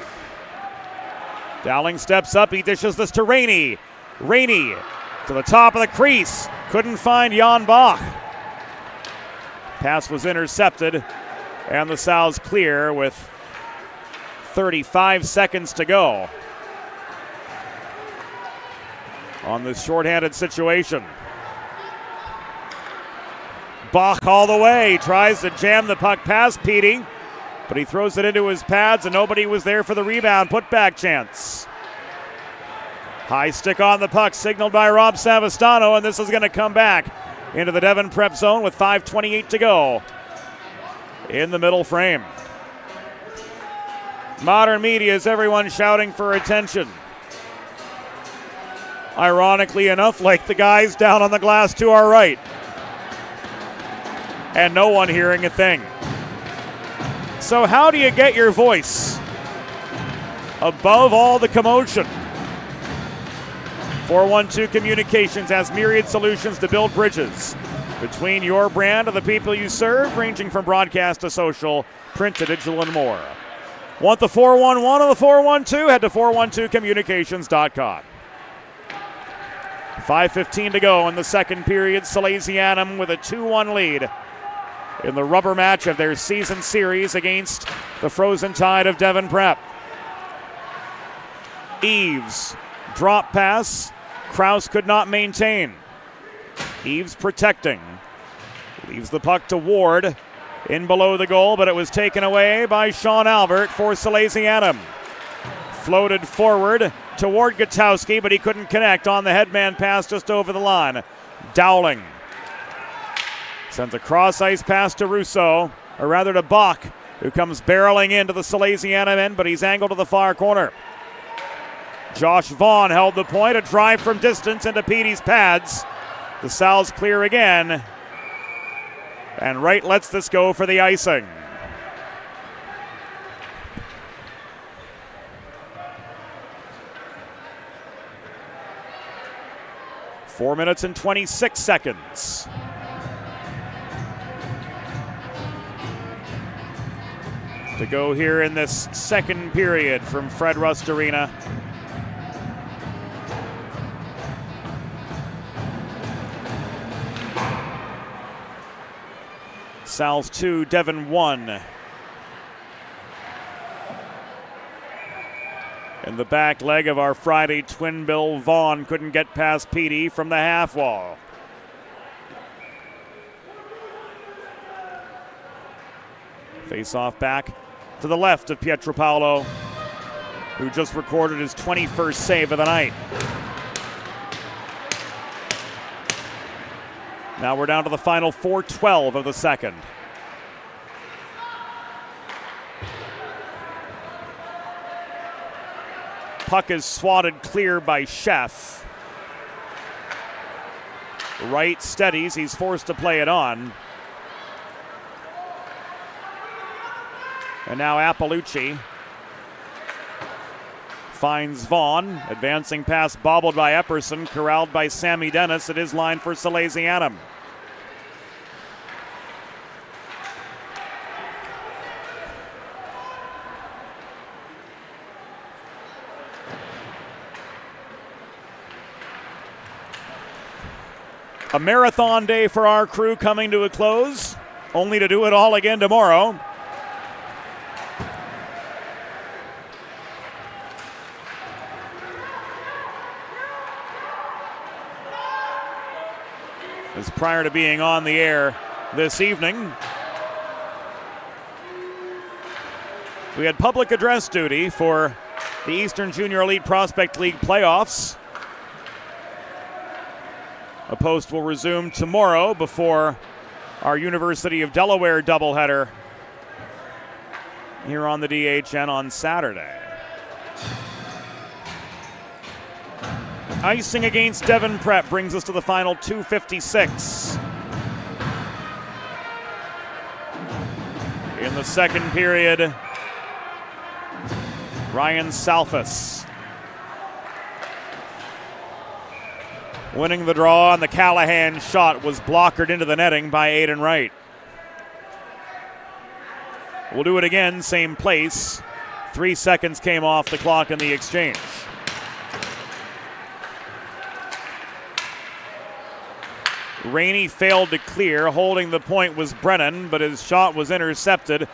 Speaker 1: Dowling steps up, he dishes this to Rainey. Rainey to the top of the crease. Couldn't find Jan Bach. Pass was intercepted, and the Sal's clear with 35 seconds to go on this shorthanded situation. Bach all the way, tries to jam the puck past Petey, but he throws it into his pads and nobody was there for the rebound. Put-back chance. High stick on the puck, signaled by Rob Savastano, and this is going to come back into the Devon Prep zone with 5:28 to go in the middle frame. Modern media is everyone shouting for attention. Ironically enough, like the guys down on the glass to our right. And no one hearing a thing. So how do you get your voice above all the commotion? 412 Communications has myriad solutions to build bridges between your brand and the people you serve, ranging from broadcast to social, print to digital, and more. Want the 411 or the 412? Head to 412communications.com. 5:15 to go in the second period. Salesianum with a 2-1 lead in the rubber match of their season series against the Frozen Tide of Devon Prep. Eves, drop pass. Kraus could not maintain. Eves protecting. Leaves the puck to Ward in below the goal, but it was taken away by Sean Albert for Salesianum. Floated forward toward Gutowski, but he couldn't connect on the headman pass just over the line. Dowling sends a cross-ice pass to Russo, or rather to Bach, who comes barreling into the Salesianum end, but he's angled to the far corner. Josh Vaughn held the point, a drive from distance into Petey's pads. The Sal's clear again, and Wright lets this go for the icing. Four minutes and 26 seconds. To go here in this second period from Fred Rust Arena. Sal's 2, Devon 1. In the back leg of our Friday twin bill, Vaughn couldn't get past Petey from the half wall. Face off back to the left of Pietropalo, who just recorded his 21st save of the night. Now we're down to the final 4:12 of the second. Puck is swatted clear by Sheff. Wright steadies, he's forced to play it on. And now Appalucci finds Vaughn. Advancing pass bobbled by Epperson, corralled by Sammy Dennis at his line for Salesianum. A marathon day for our crew coming to a close, only to do it all again tomorrow. As prior to being on the air this evening, we had public address duty for the Eastern Junior Elite Prospect League playoffs. A post will resume tomorrow before our University of Delaware doubleheader here on the DHN on Saturday. Icing against Devon Prep brings us to the final 2:56. In the second period, Ryan Salfas winning the draw, and the Callahan shot was blockered into the netting by Aiden Wright. We'll do it again, same place. 3 seconds came off the clock in the exchange. Rainey failed to clear. Holding the point was Brennan, but his shot was intercepted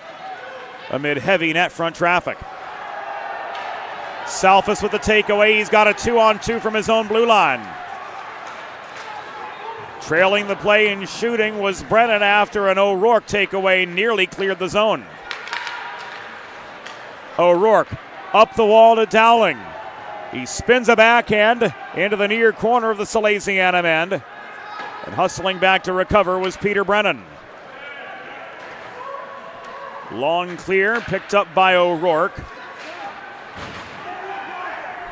Speaker 1: amid heavy net front traffic. Salfas with the takeaway. He's got a 2-on-2 from his own blue line. Trailing the play in shooting was Brennan after an O'Rourke takeaway nearly cleared the zone. O'Rourke up the wall to Dowling. He spins a backhand into the near corner of the Salesianum end. And hustling back to recover was Peter Brennan. Long clear, picked up by O'Rourke.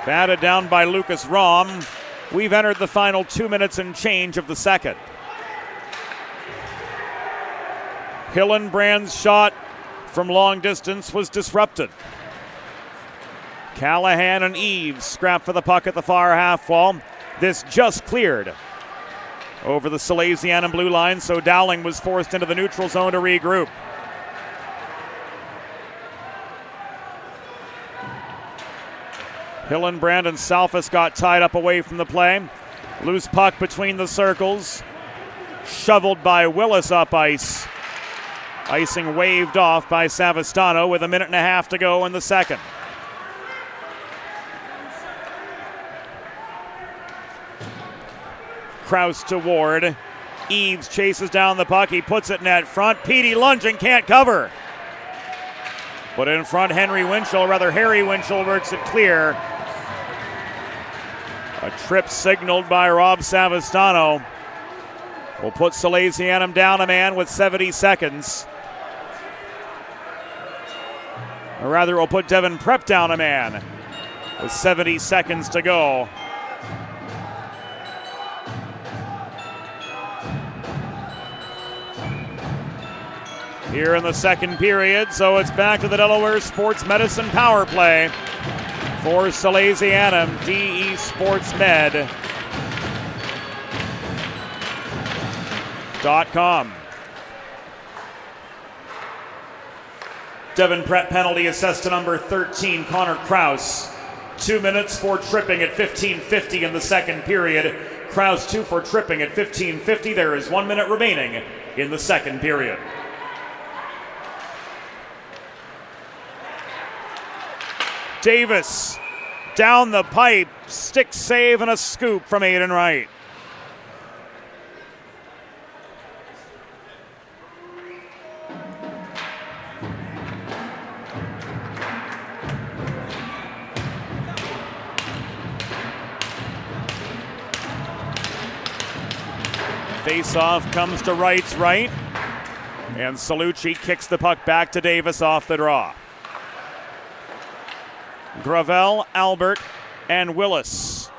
Speaker 1: Batted down by Lucas Rahm. We've entered the final 2 minutes and change of the second. Hillenbrand's shot from long distance was disrupted. Callahan and Eves scrap for the puck at the far half wall. This just cleared over the Salesianum blue line, so Dowling was forced into the neutral zone to regroup. Hillenbrand and Salfas got tied up away from the play. Loose puck between the circles. Shoveled by Willis up ice. Icing waved off by Savastano with 1.5 minutes to go in the second. Kraus to Ward. Eves chases down the puck. He puts it net front. Petey lunging, can't cover. But in front, Harry Winchell works it clear. A trip signaled by Rob Savastano will put Salesianum down a man with 70 seconds. Or rather, will put Devon Prep down a man with 70 seconds to go. Here in the second period, so it's back to the Delaware Sports Medicine power play for Salesianum. DESportsmed.com. Devon Prep penalty assessed to number 13, Connor Kraus. 2 minutes for tripping at 15:50 in the second period. Kraus 2 for tripping at 15:50. There is 1 minute remaining in the second period. Davis down the pipe, stick save and a scoop from Aiden Wright. Face-off comes to Wright's right, and Salucci kicks the puck back to Davis off the draw. Gravel, Albert, and Willis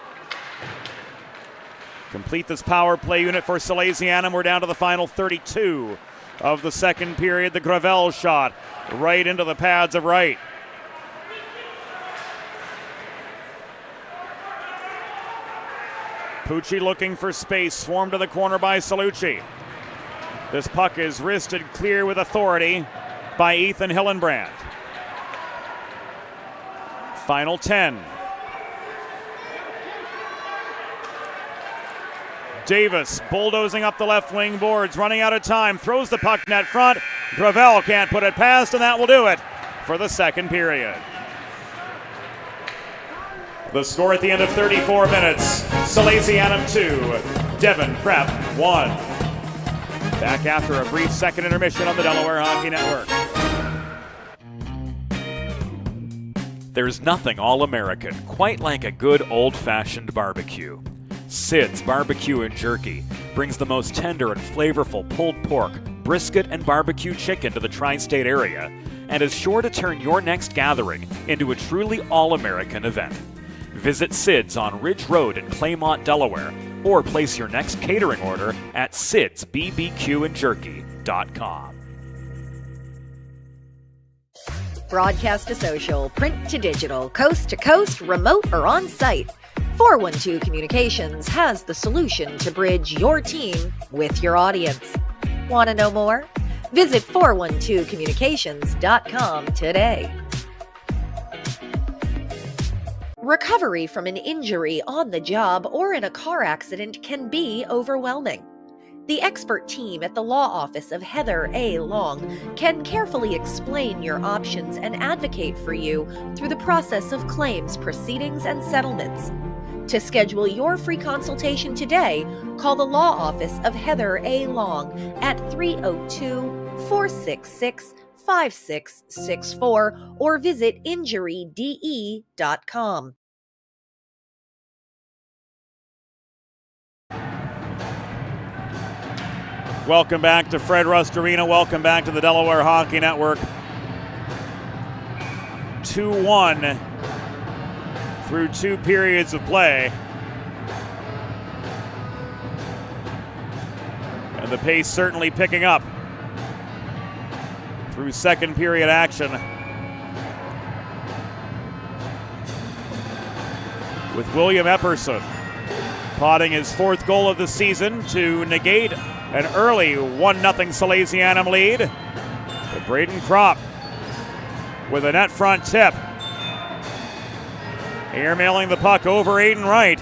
Speaker 1: complete this power play unit for Salesianum. We're down to the final 32 of the second period. The Gravel shot right into the pads of right. Pucci looking for space, swarmed to the corner by Salucci. This puck is wristed clear with authority by Ethan Hillenbrand. Final 10. Davis bulldozing up the left wing boards, running out of time, throws the puck net front. Gravel can't put it past, and that will do it for the second period. The score at the end of 34 minutes, Salesianum 2, Devon Prep 1. Back after a brief second intermission on the Delaware Hockey Network.
Speaker 2: There's nothing all-American quite like a good old-fashioned barbecue. Sid's Barbecue and Jerky brings the most tender and flavorful pulled pork, brisket, and barbecue chicken to the tri-state area and is sure to turn your next gathering into a truly all-American event. Visit Sid's on Ridge Road in Claymont, Delaware, or place your next catering order at sidsbbqandjerky.com.
Speaker 3: Broadcast to social, print to digital, coast to coast, remote or on site. 412 Communications has the solution to bridge your team with your audience. Want to know more? Visit 412communications.com today. Recovery from an injury on the job or in a car accident can be overwhelming. The expert team at the law office of Heather A. Long can carefully explain your options and advocate for you through the process of claims, proceedings, and settlements. To schedule your free consultation today, call the law office of Heather A. Long at 302-466-5664 or visit injuryde.com.
Speaker 1: Welcome back to Fred Rust Arena. Welcome back to the Delaware Hockey Network. 2-1 through 2 periods of play. And the pace certainly picking up through second period action. With William Epperson potting his 4th goal of the season to negate an early 1-0 Salesianum lead. But Braden Kropp with a net front tip. Airmailing the puck over Aiden Wright.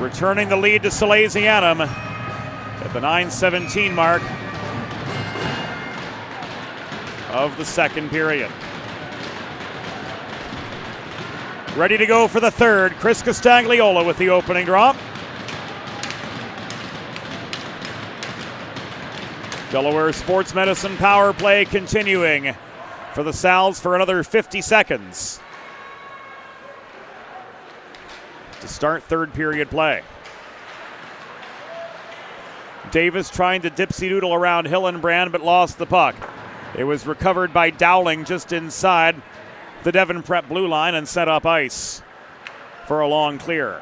Speaker 1: Returning the lead to Salesianum at the 9:17 mark of the second period. Ready to go for the third. Chris Castagliola with the opening drop. Delaware Sports Medicine power play continuing for the Sal's for another 50 seconds to start third period play. Davis trying to dipsy-doodle around Hillenbrand but lost the puck. It was recovered by Dowling just inside the Devon Prep blue line and set up ice for a long clear.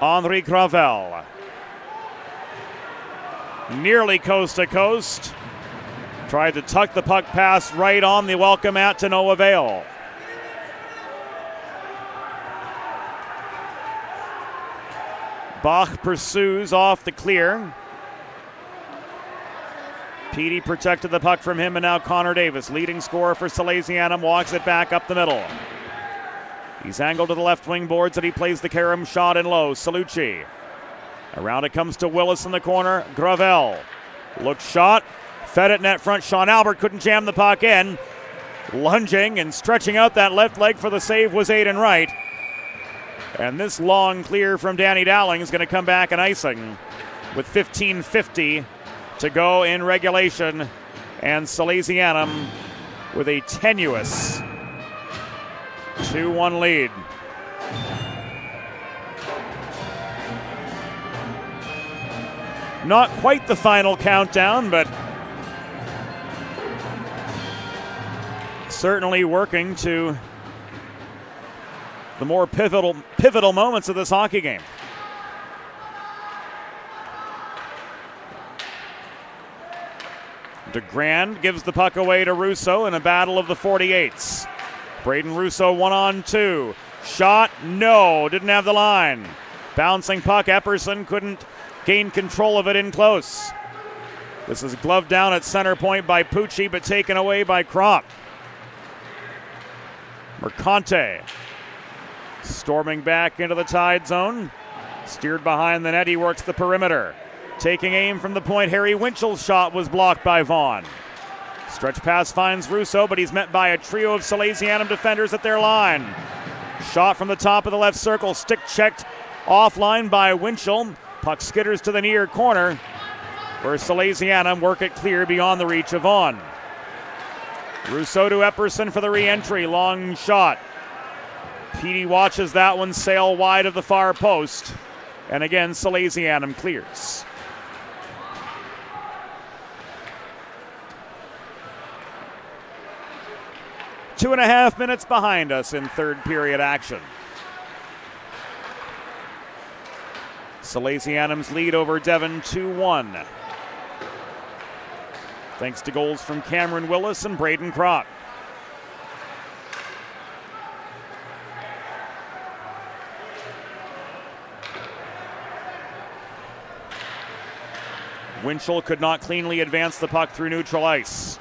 Speaker 1: Henri Gravel. Nearly coast to coast. Tried to tuck the puck past right on the welcome mat to no avail. Bach pursues off the clear. Petey protected the puck from him, and now Connor Davis, leading scorer for Salesianum, walks it back up the middle. He's angled to the left wing boards and he plays the carom shot in low. Salucci. Around it comes to Willis in the corner. Gravel. Look shot. Fed it net front. Sean Albert couldn't jam the puck in. Lunging and stretching out that left leg for the save was Aiden Wright. And this long clear from Danny Dowling is going to come back and icing with 15:50 to go in regulation, and Salesianum with a tenuous 2-1 lead. Not quite the final countdown, but certainly working to the more pivotal moments of this hockey game. DeGrand gives the puck away to Russo in a battle of the 48s. Braden Russo 1-on-2. Shot, no, didn't have the line. Bouncing puck, Epperson couldn't gain control of it in close. This is gloved down at center point by Pucci, but taken away by Kropp. Mercante storming back into the Tide zone. Steered behind the net, he works the perimeter. Taking aim from the point, Harry Winchell's shot was blocked by Vaughn. Stretch pass finds Russo, but he's met by a trio of Salesianum defenders at their line. Shot from the top of the left circle, stick checked offline by Winchell. Puck skitters to the near corner, where Salesianum work it clear beyond the reach of Vaughn. Russo to Epperson for the re-entry, long shot. Petey watches that one sail wide of the far post, and again Salesianum clears. Two and a half minutes behind us in third period action. Salesianum's lead over Devon 2-1. Thanks to goals from Cameron Willis and Braden Kropp. Winchell could not cleanly advance the puck through neutral ice.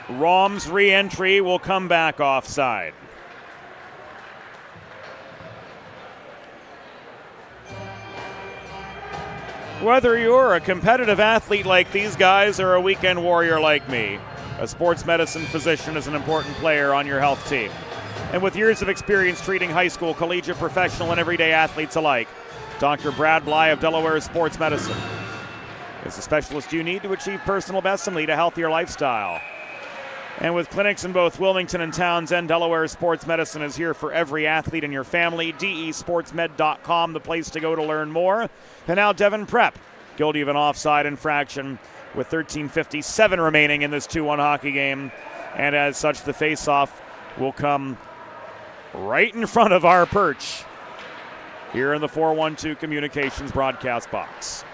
Speaker 1: Rom's re-entry will come back offside. Whether you're a competitive athlete like these guys or a weekend warrior like me, a sports medicine physician is an important player on your health team. And with years of experience treating high school, collegiate, professional, and everyday athletes alike, Dr. Brad Bly of Delaware Sports Medicine is the specialist you need to achieve personal best and lead a healthier lifestyle. And with clinics in both Wilmington and Townsend, Delaware Sports Medicine is here for every athlete in your family. DESportsmed.com, the place to go to learn more. And now Devon Prep, guilty of an offside infraction with 13:57 remaining in this 2-1 hockey game. And as such, the face-off will come right in front of our perch here in the 412 Communications broadcast box.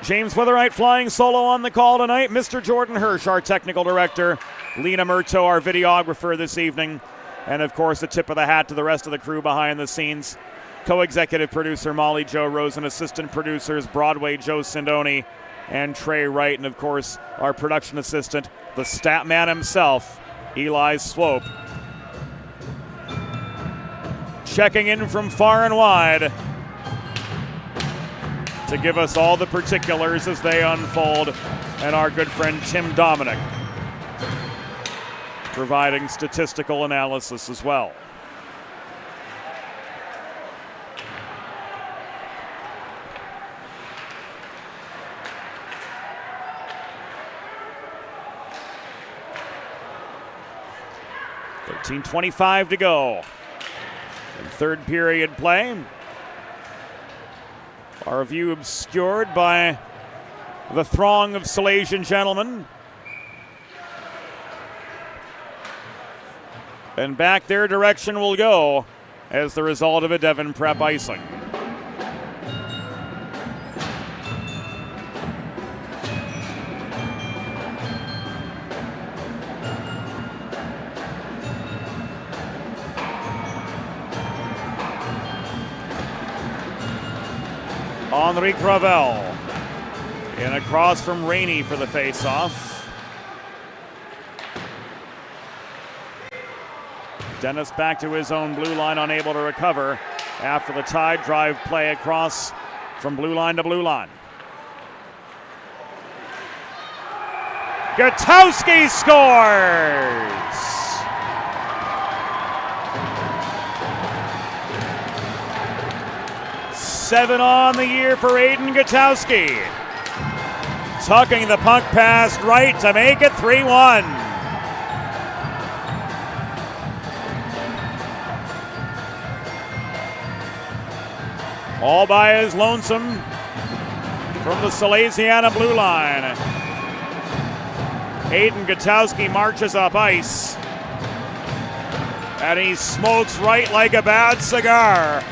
Speaker 1: James Witherite flying solo on the call tonight. Mr. Jordan Hirsch, our technical director. Lena Murto, our videographer this evening. And, of course, a tip of the hat to the rest of the crew behind the scenes. Co-executive producer Molly Jo Rosen, assistant producers Broadway Joe Sindoni and Trey Wright. And, of course, our production assistant, the stat man himself, Eli Swope. Checking in from far and wide to give us all the particulars as they unfold, and our good friend Tim Dominic providing statistical analysis as well. .25 to go in third period play. Our view obscured by the throng of Salesian gentlemen. And back their direction will go as the result of a Devon Prep icing. Henri Gravel in across from Rainey for the faceoff. Dennis back to his own blue line, unable to recover after the Tide drive play across from blue line to blue line. Gutowski scores! Seven on the year for Aiden Gutowski. Tucking the puck past right to make it 3-1. All by his lonesome from the Salesianum blue line. Aiden Gutowski marches up ice And he smokes right like a bad cigar.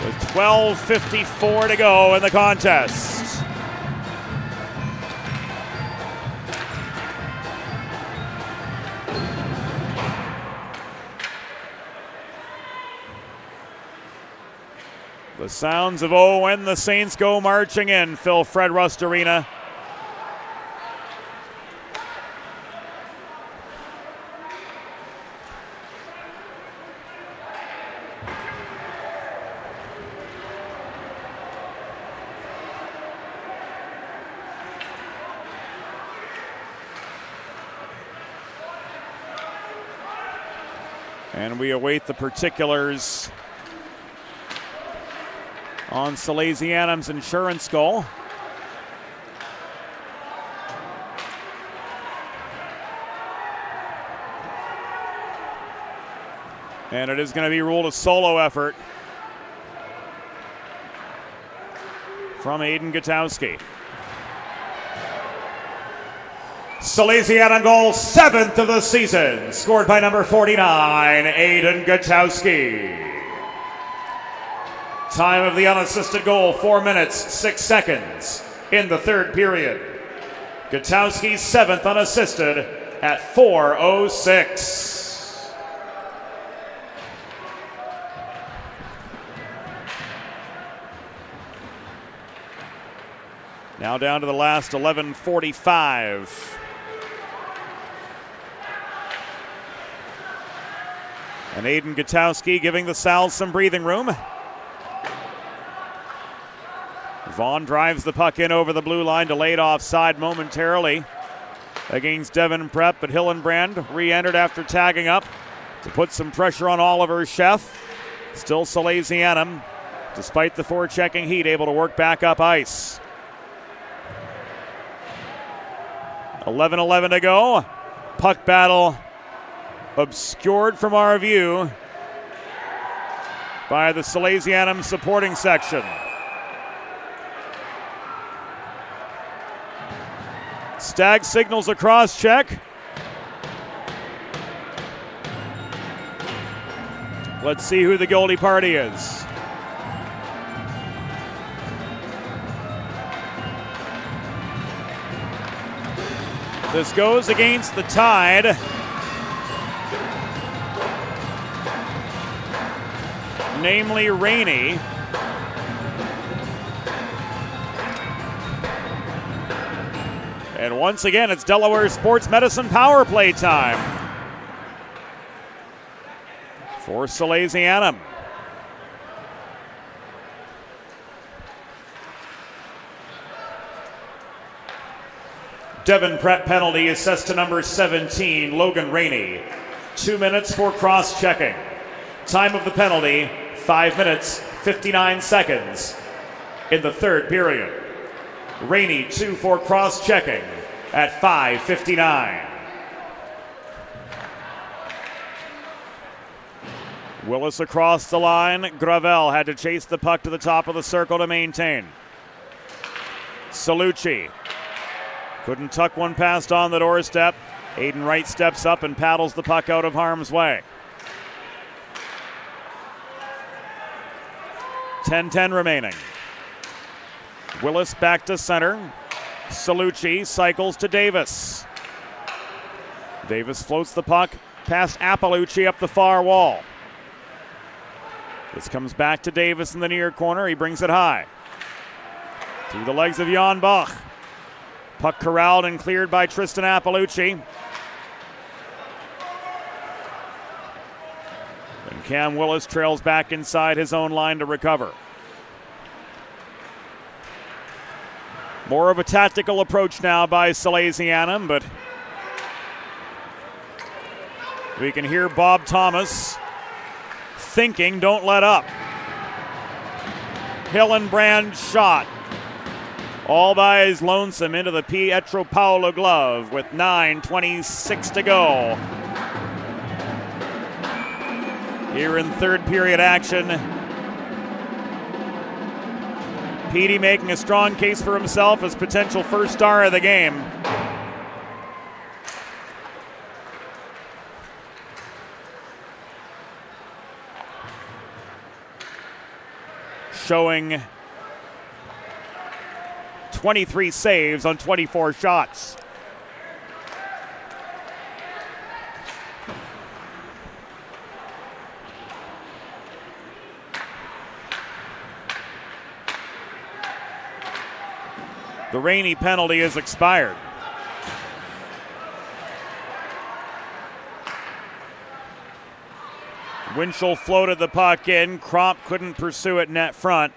Speaker 1: With 12:54 to go in the contest. The sounds of "Oh, when the Saints go marching in" fill Fred Rust Arena. And we await the particulars on Salesianum's insurance goal. And it is going to be ruled a solo effort from Aiden Gutowski. Salesianum goal, 7th of the season, scored by number 49, Aiden Gutowski. Time of the unassisted goal, 4 minutes, 6 seconds in the third period. Gutowski's 7th unassisted at 4:06. Now down to the last 11:45. And Aiden Gutowski giving the Sal's some breathing room. Vaughn drives the puck in over the blue line, delayed offside momentarily against Devon Prep, but Hillenbrand re-entered after tagging up to put some pressure on Oliver Sheff. Still Salesianum, despite the forechecking heat, able to work back up ice. 11:11 to go. Puck battle obscured from our view by the Salesianum supporting section. Stagg signals a cross check. Let's see who the guilty party is. This goes against the Tide. Namely Rainey. And once again, it's Delaware Sports Medicine power play time for Salesianum. Devon Prep penalty assessed to number 17, Logan Rainey. 2 minutes for cross-checking. Time of the penalty, 5 minutes, 59 seconds in the third period. Rainey 2 for cross-checking at 5:59. Willis across the line. Gravel had to chase the puck to the top of the circle to maintain. Salucci couldn't tuck one past on the doorstep. Aiden Wright steps up and paddles the puck out of harm's way. 10:10 remaining. Willis back to center. Salucci cycles to Davis. Davis floats the puck past Appalucci up the far wall. This comes back to Davis in the near corner. He brings it high. Through the legs of Jan Bach. Puck corralled and cleared by Tristan Appalucci. And Cam Willis trails back inside his own line to recover. More of a tactical approach now by Salesianum, but we can hear Bob Thomas thinking, don't let up. Hillenbrand shot. All by his lonesome into the Pietro Paolo glove with 9:26 to go. Here in third period action. Petey making a strong case for himself as potential first star of the game. showing 23 saves on 24 shots. The Rainey penalty is expired. Winchell floated the puck in. Cromp couldn't pursue it net front.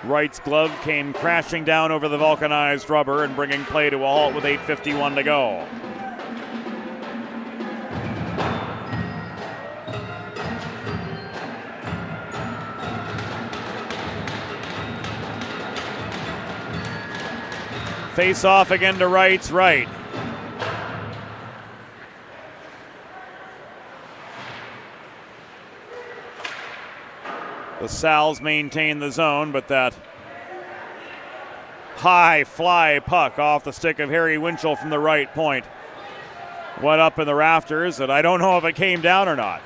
Speaker 1: Wright's glove came crashing down over the vulcanized rubber and bringing play to a halt with 8:51 to go. Face off again to Wright's right. The Sal's maintain the zone, but that high fly puck off the stick of Harry Winchell from the right point went up in the rafters, and I don't know if it came down or not.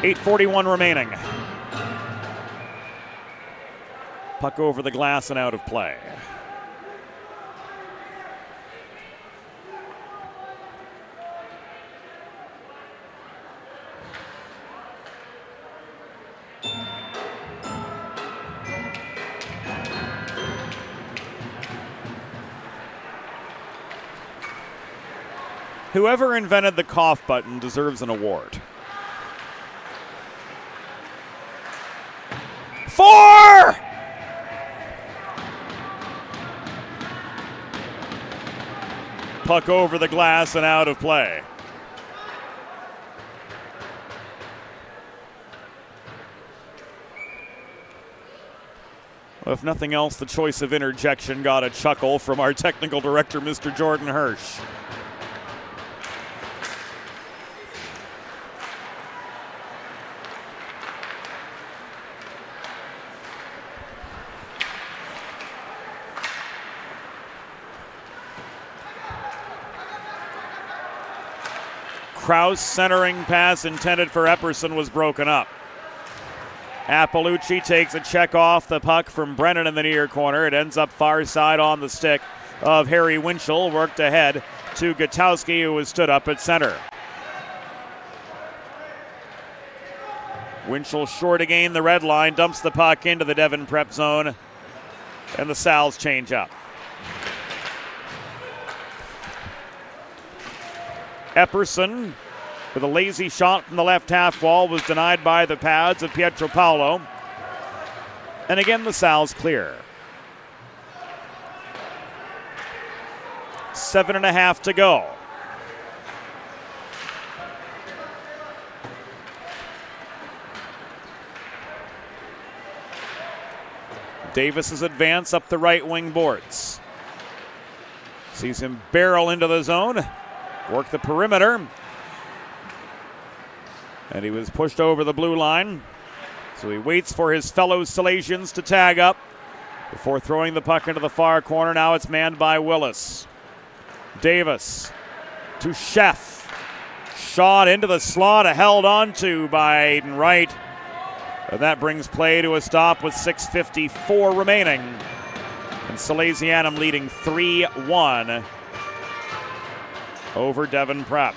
Speaker 1: .841 remaining. Puck over the glass and out of play. Whoever invented the cough button deserves an award. 4! Puck over the glass and out of play. Well, if nothing else, the choice of interjection got a chuckle from our technical director, Mr. Jordan Hirsch. Krause centering pass intended for Epperson was broken up. Appalucci takes a check off the puck from Brennan in the near corner. It ends up far side on the stick of Harry Winchell, worked ahead to Gutowski, who was stood up at center. Winchell short to gain the red line, dumps the puck into the Devon prep zone, and the Sal's change up. Epperson, with a lazy shot from the left half wall, was denied by the pads of Pietropaulo. And again, the Sal's clear. 7.5 to go. Davis's advance up the right wing boards. Sees him barrel into the zone. Work the perimeter. And he was pushed over the blue line. So he waits for his fellow Salesians to tag up before throwing the puck into the far corner. Now it's manned by Willis. Davis to Sheff. Shot into the slot, held on to by Aiden Wright. And that brings play to a stop with 6:54 remaining. And Salesianum leading 3-1 over Devon Prep.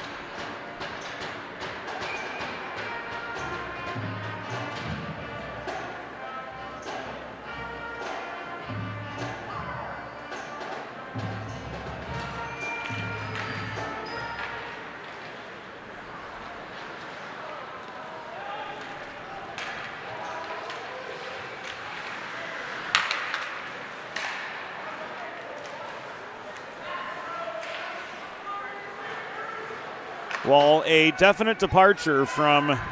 Speaker 1: Well, a definite departure from a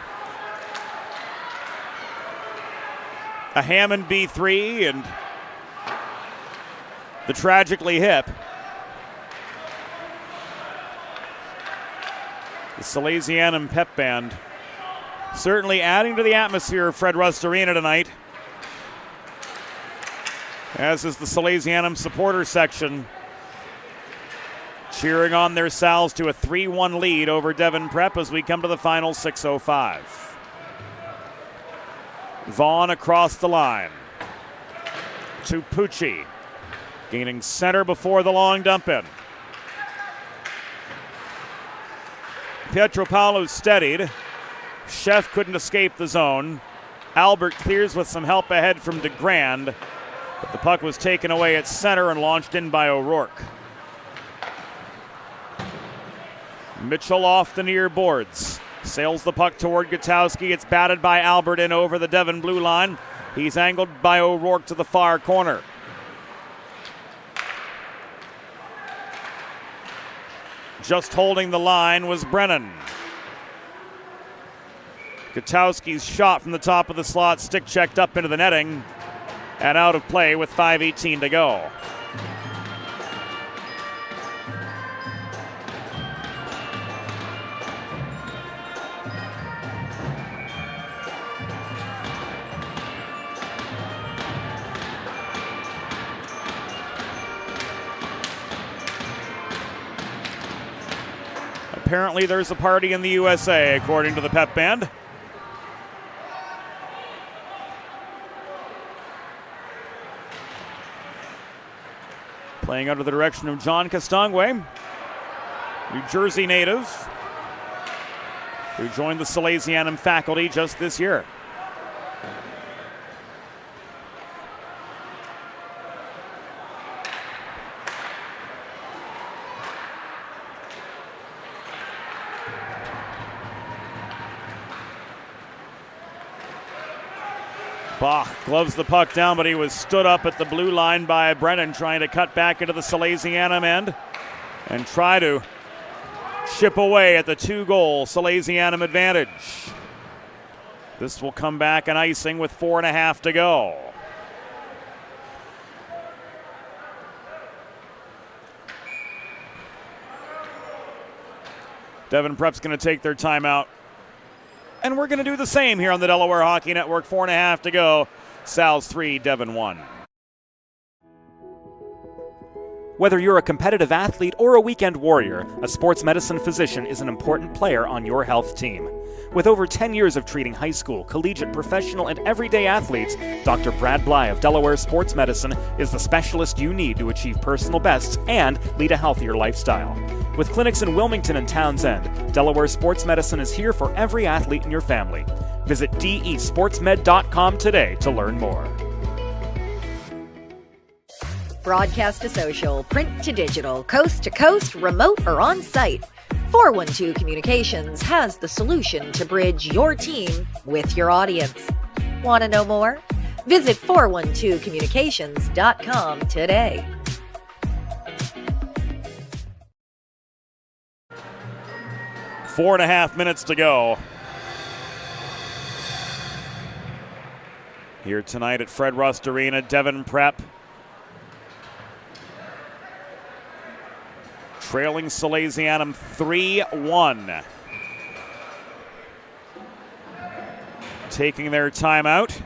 Speaker 1: Hammond B3 and the Tragically Hip. The Salesianum Pep Band Certainly adding to the atmosphere of Fred Rust Arena tonight, as is the Salesianum supporter section, cheering on their Sals to a 3-1 lead over Devon Prep as we come to the final 6:05. Vaughn across the line to Pucci, gaining center before the long dump in. Pietropoulos steadied. Chef couldn't escape the zone. Albert clears with some help ahead from DeGrand, but the puck was taken away at center and launched in by O'Rourke. Mitchell off the near boards. Sails the puck toward Gutowski. It's batted by Albert in over the Devon blue line. He's angled by O'Rourke to the far corner. Just holding the line was Brennan. Gutowski's shot from the top of the slot, stick checked up into the netting and out of play with 5:18 to go. Apparently there's a party in the USA, according to the pep band. Playing under the direction of John Castonguay, New Jersey native, who joined the Salesianum faculty just this year. Bach gloves the puck down, but he was stood up at the blue line by Brennan, trying to cut back into the Salesianum end and try to chip away at the 2-goal Salesianum advantage. This will come back an icing with 4.5 to go. Devon Prep's going to take their timeout. And we're going to do the same here on the Delaware Hockey Network. 4.5 to go. Sal's 3, Devon 1.
Speaker 2: Whether you're a competitive athlete or a weekend warrior, a sports medicine physician is an important player on your health team. With over 10 years of treating high school, collegiate, professional, and everyday athletes, Dr. Brad Bly of Delaware Sports Medicine is the specialist you need to achieve personal bests and lead a healthier lifestyle. With clinics in Wilmington and Townsend, Delaware Sports Medicine is here for every athlete in your family. Visit desportsmed.com today to learn more.
Speaker 3: Broadcast to social, print to digital, coast to coast, remote or on site. 412 Communications has the solution to bridge your team with your audience. Want to know more? Visit 412communications.com today.
Speaker 1: 4.5 minutes to go here tonight at Fred Rust Arena. Devon Prep trailing Salesianum 3-1. Taking their timeout.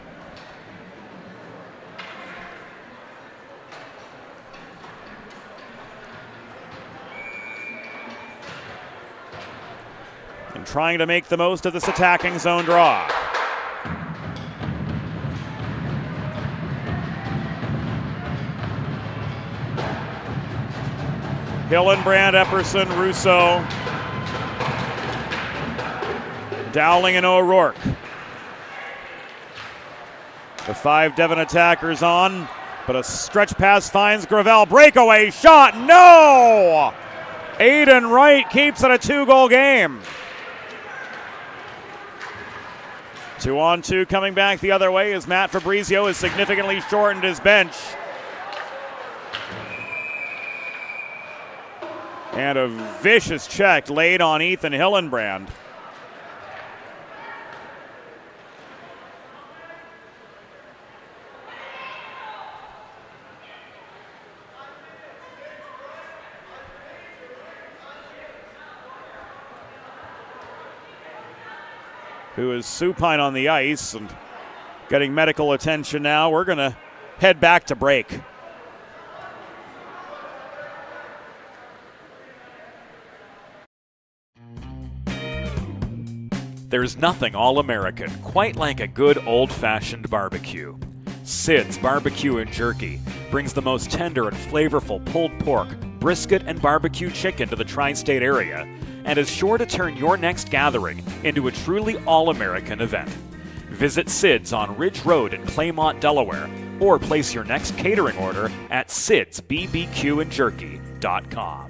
Speaker 1: And trying to make the most of this attacking zone draw. Hillenbrand, Epperson, Russo, Dowling, and O'Rourke. The 5 Devon attackers on, but a stretch pass finds Gravel. Breakaway shot, no! Aiden Wright keeps it a 2-goal game. 2-on-2 coming back the other way as Matt Fabrizio has significantly shortened his bench. And a vicious check laid on Ethan Hillenbrand. who is supine on the ice and getting medical attention now. We're going to head back to break.
Speaker 2: There's nothing all-American quite like a good old-fashioned barbecue. Sid's Barbecue and Jerky brings the most tender and flavorful pulled pork, brisket, and barbecue chicken to the tri-state area and is sure to turn your next gathering into a truly all-American event. Visit Sid's on Ridge Road in Claymont, Delaware, or place your next catering order at sidsbbqandjerky.com.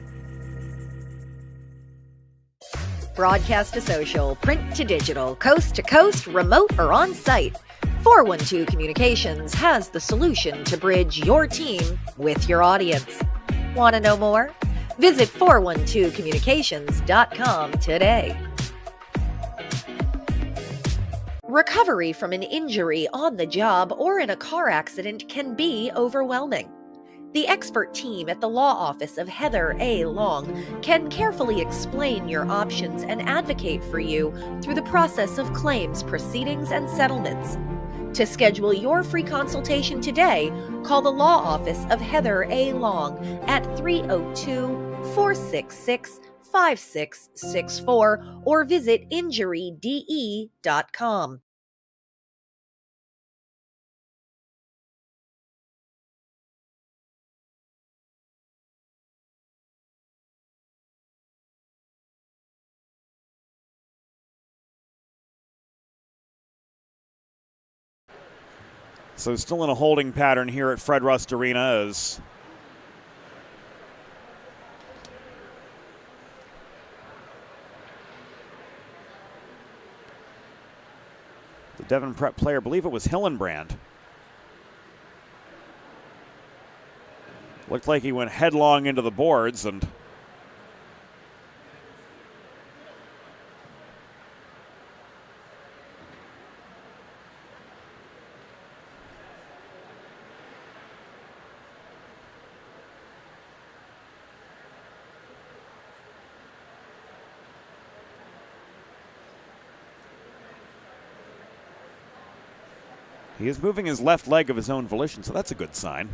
Speaker 3: Broadcast to social, print to digital, coast to coast, remote or on site. 412 Communications has the solution to bridge your team with your audience. Want to know more? Visit 412communications.com today. Recovery from an injury on the job or in a car accident can be overwhelming. The expert team at the law office of Heather A. Long can carefully explain your options and advocate for you through the process of claims, proceedings, and settlements. To schedule your free consultation today, call the law office of Heather A. Long at 302-466-5664 or visit injuryde.com.
Speaker 1: So still in a holding pattern here at Fred Rust Arena as the Devon Prep player, I believe it was Hillenbrand, looked like he went headlong into the boards and he is moving his left leg of his own volition, so that's a good sign.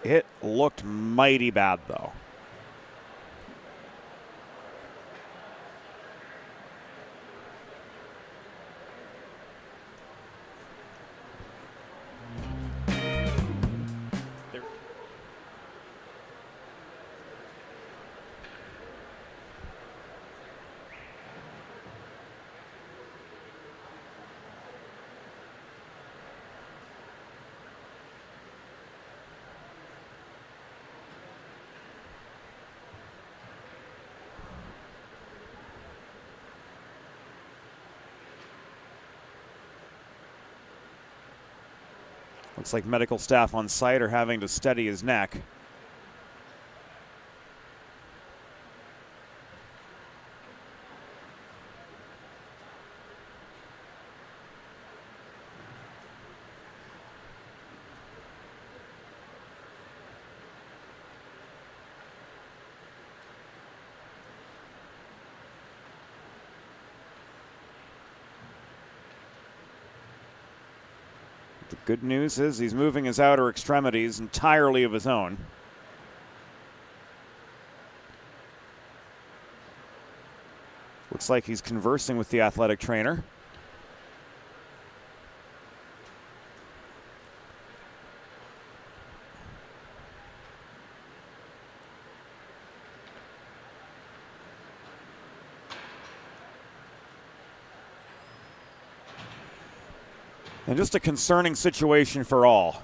Speaker 1: It looked mighty bad, though. Looks like medical staff on site are having to steady his neck. The good news is he's moving his outer extremities entirely of his own. Looks like he's conversing with the athletic trainer. And just a concerning situation for all.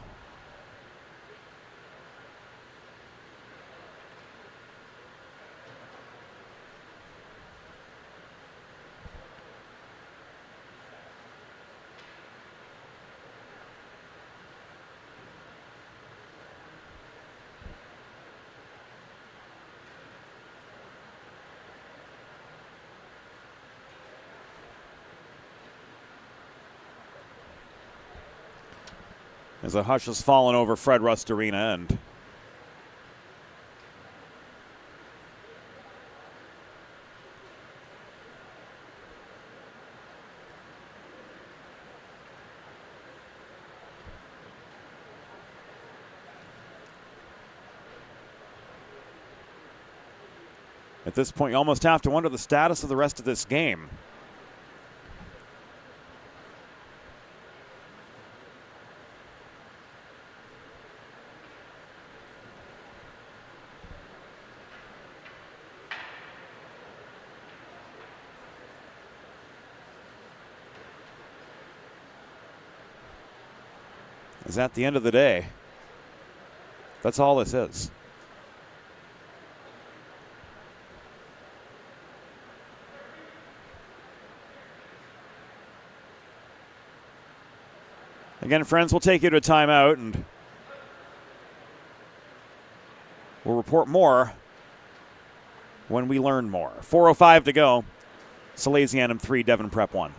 Speaker 1: As a hush has fallen over Fred Rust Arena, and At this point, you almost have to wonder the status of the rest of this game. Is at the end of the day, that's all this is. Again, friends, we'll take you to a timeout and we'll report more when we learn more. 4:05 to go. Salesianum 3, Devon Prep 1.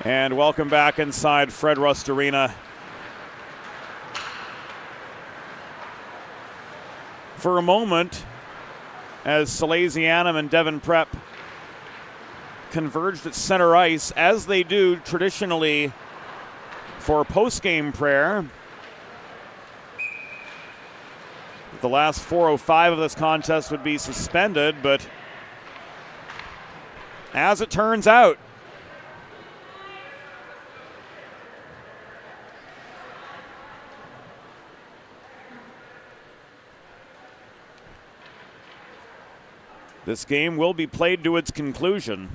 Speaker 1: And welcome back inside Fred Rust Arena. For a moment, as Salesianum and Devon Prep converged at center ice, as they do traditionally for post-game prayer. The last 4:05 of this contest would be suspended, but as it turns out, this game will be played to its conclusion.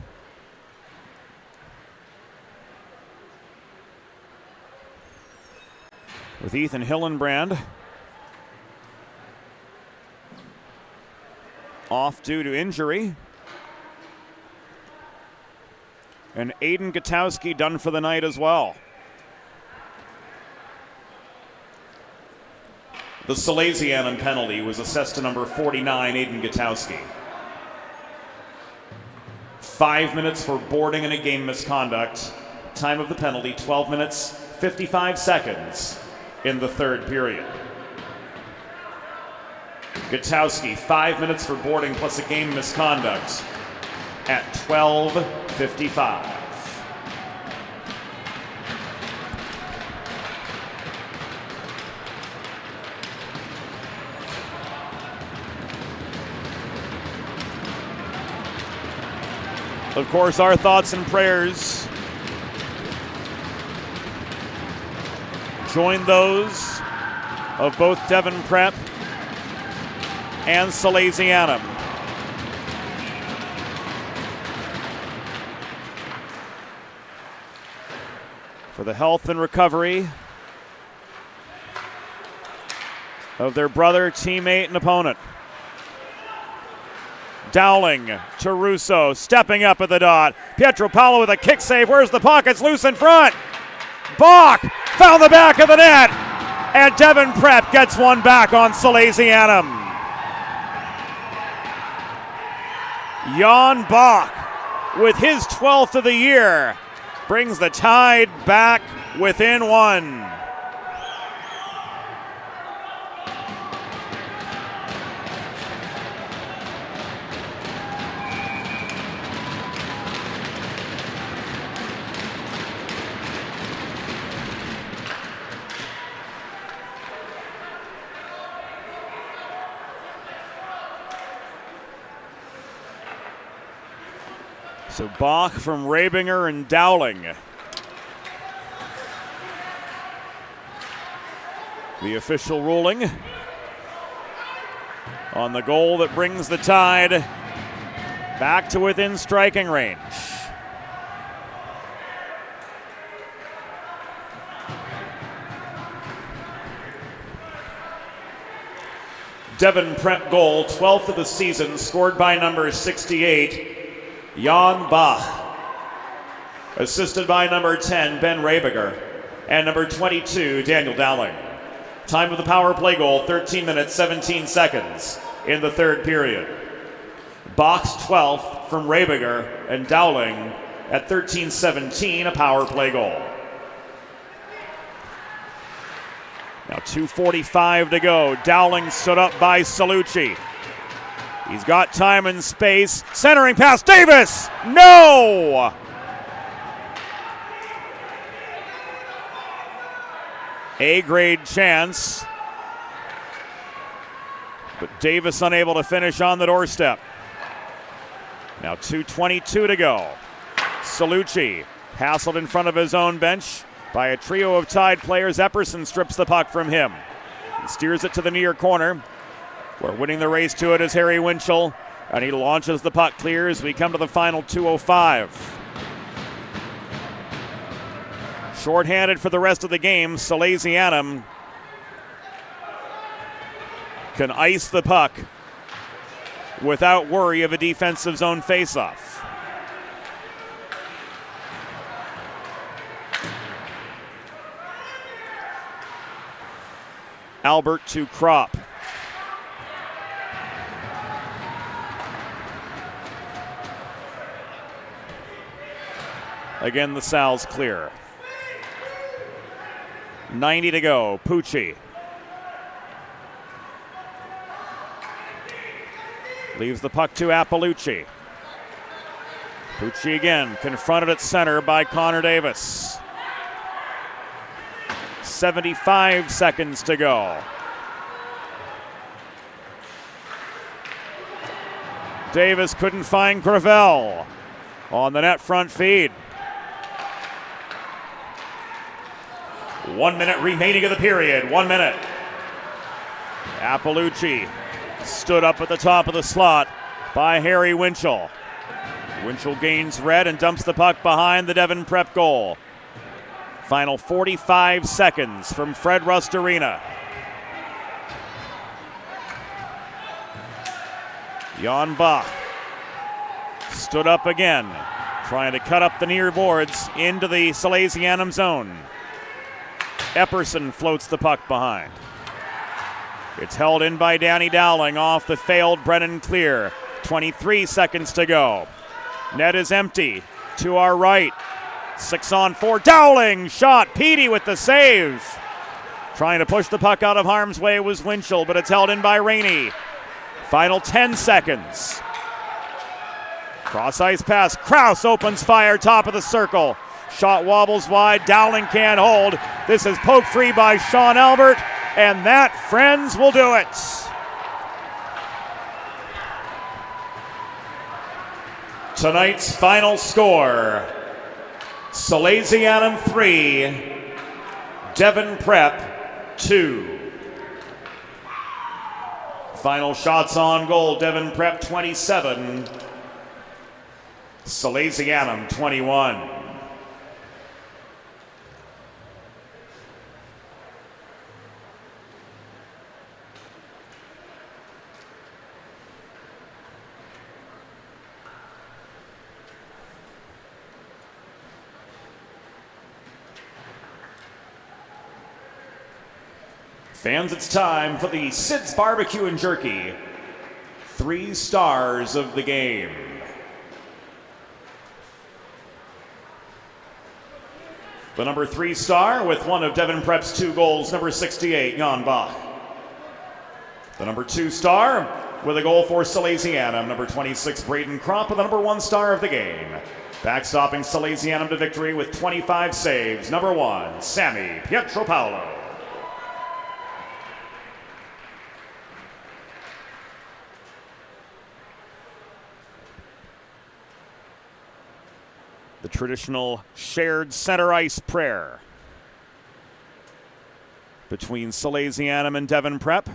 Speaker 1: With Ethan Hillenbrand off due to injury. And Aiden Gutowski done for the night as well. The Salesianum penalty was assessed to number 49, Aiden Gutowski. 5 minutes for boarding and a game misconduct. Time of the penalty, 12 minutes, 55 seconds in the third period. Gutowski, 5 minutes for boarding plus a game misconduct at 12:55. Of course, our thoughts and prayers join those of both Devon Prep and Salesianum. For the health and recovery of their brother, teammate, and opponent. Dowling to Russo, stepping up at the dot. Pietro Paolo with a kick save. Where's the puck? It's loose in front. Bach found the back of the net. And Devon Prep gets one back on Salesianum. Jan Bach, with his 12th of the year, brings the Tide back within one. So Bach from Rabinger and Dowling. The official ruling on the goal that brings the Tide back to within striking range. Devon Prep goal, 12th of the season, scored by number 68. Jan Bach, assisted by number 10, Ben Rabiger, and number 22, Daniel Dowling. Time of the power play goal, 13 minutes, 17 seconds in the third period. Bach's 12th from Rabiger and Dowling at 13:17, a power play goal. Now 2:45 to go. Dowling stood up by Salucci. He's got time and space. Centering pass, Davis! No! A-grade chance. But Davis unable to finish on the doorstep. Now 2:22 to go. Salucci hassled in front of his own bench by a trio of Tide players. Epperson strips the puck from him. He steers it to the near corner. We're winning the race to it as Harry Winchell, and he launches the puck clear as we come to the final 2:05. Shorthanded for the rest of the game, Salesianum can ice the puck without worry of a defensive zone faceoff. Albert to Kropp. Again, the Sal's clear. 90 to go. Pucci leaves the puck to Appalucci. Pucci again, confronted at center by Connor Davis. 75 seconds to go. Davis couldn't find Gravel on the net front feed. 1 minute remaining of the period. 1 minute. Appalucci stood up at the top of the slot by Harry Winchell. Winchell gains red and dumps the puck behind the Devon Prep goal. Final 45 seconds from Fred Rust Arena. Jan Bach stood up again, trying to cut up the near boards into the Salesianum zone. Epperson floats the puck behind. It's held in by Danny Dowling off the failed Brennan Clear. 23 seconds to go. Net is empty to our right. 6-on-4. Dowling shot. Petey with the save. Trying to push the puck out of harm's way was Winchell, but it's held in by Rainey. Final 10 seconds. Cross ice pass. Krause opens fire, top of the circle. Shot wobbles wide. Dowling can't hold. This is poked free by Sean Albert, and that, friends, will do it. Tonight's final score: Salesianum 3, Devon Prep 2. Final shots on goal: Devon Prep 27, Salesianum 21. Fans, it's time for the Sid's Barbecue and Jerky 3 stars of the game. The number 3 star with one of Devon Prep's 2 goals, number 68, Jan Bach. The number 2 star with a goal for Salesianum, number 26, Braden Kropp, and the number 1 star of the game, backstopping Salesianum to victory with 25 saves, number 1, Sammy Pietropaulo. The traditional shared center ice prayer between Salesianum and Devon Prep,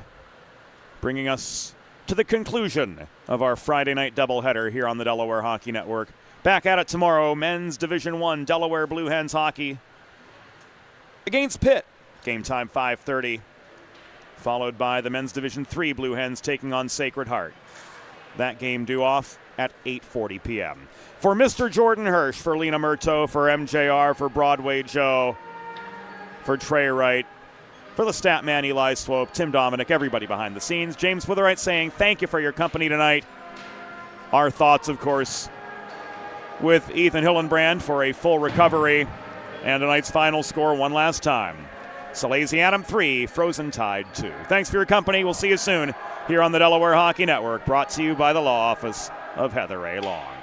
Speaker 1: bringing us to the conclusion of our Friday night doubleheader here on the Delaware Hockey Network. Back at it tomorrow, men's Division I Delaware Blue Hens hockey against Pitt. Game time 5:30, followed by the men's Division III Blue Hens taking on Sacred Heart. That game due off at 8:40 p.m. For Mr. Jordan Hirsch, for Lena Murto, for MJR, for Broadway Joe, for Trey Wright, for the stat man Eli Swope, Tim Dominic, everybody behind the scenes, James Witherite saying thank you for your company tonight. Our thoughts, of course, with Ethan Hillenbrand for a full recovery, and tonight's final score one last time: Salesianum 3, Frozen Tide 2. Thanks for your company. We'll see you soon here on the Delaware Hockey Network, brought to you by the law office of Heather A. Long.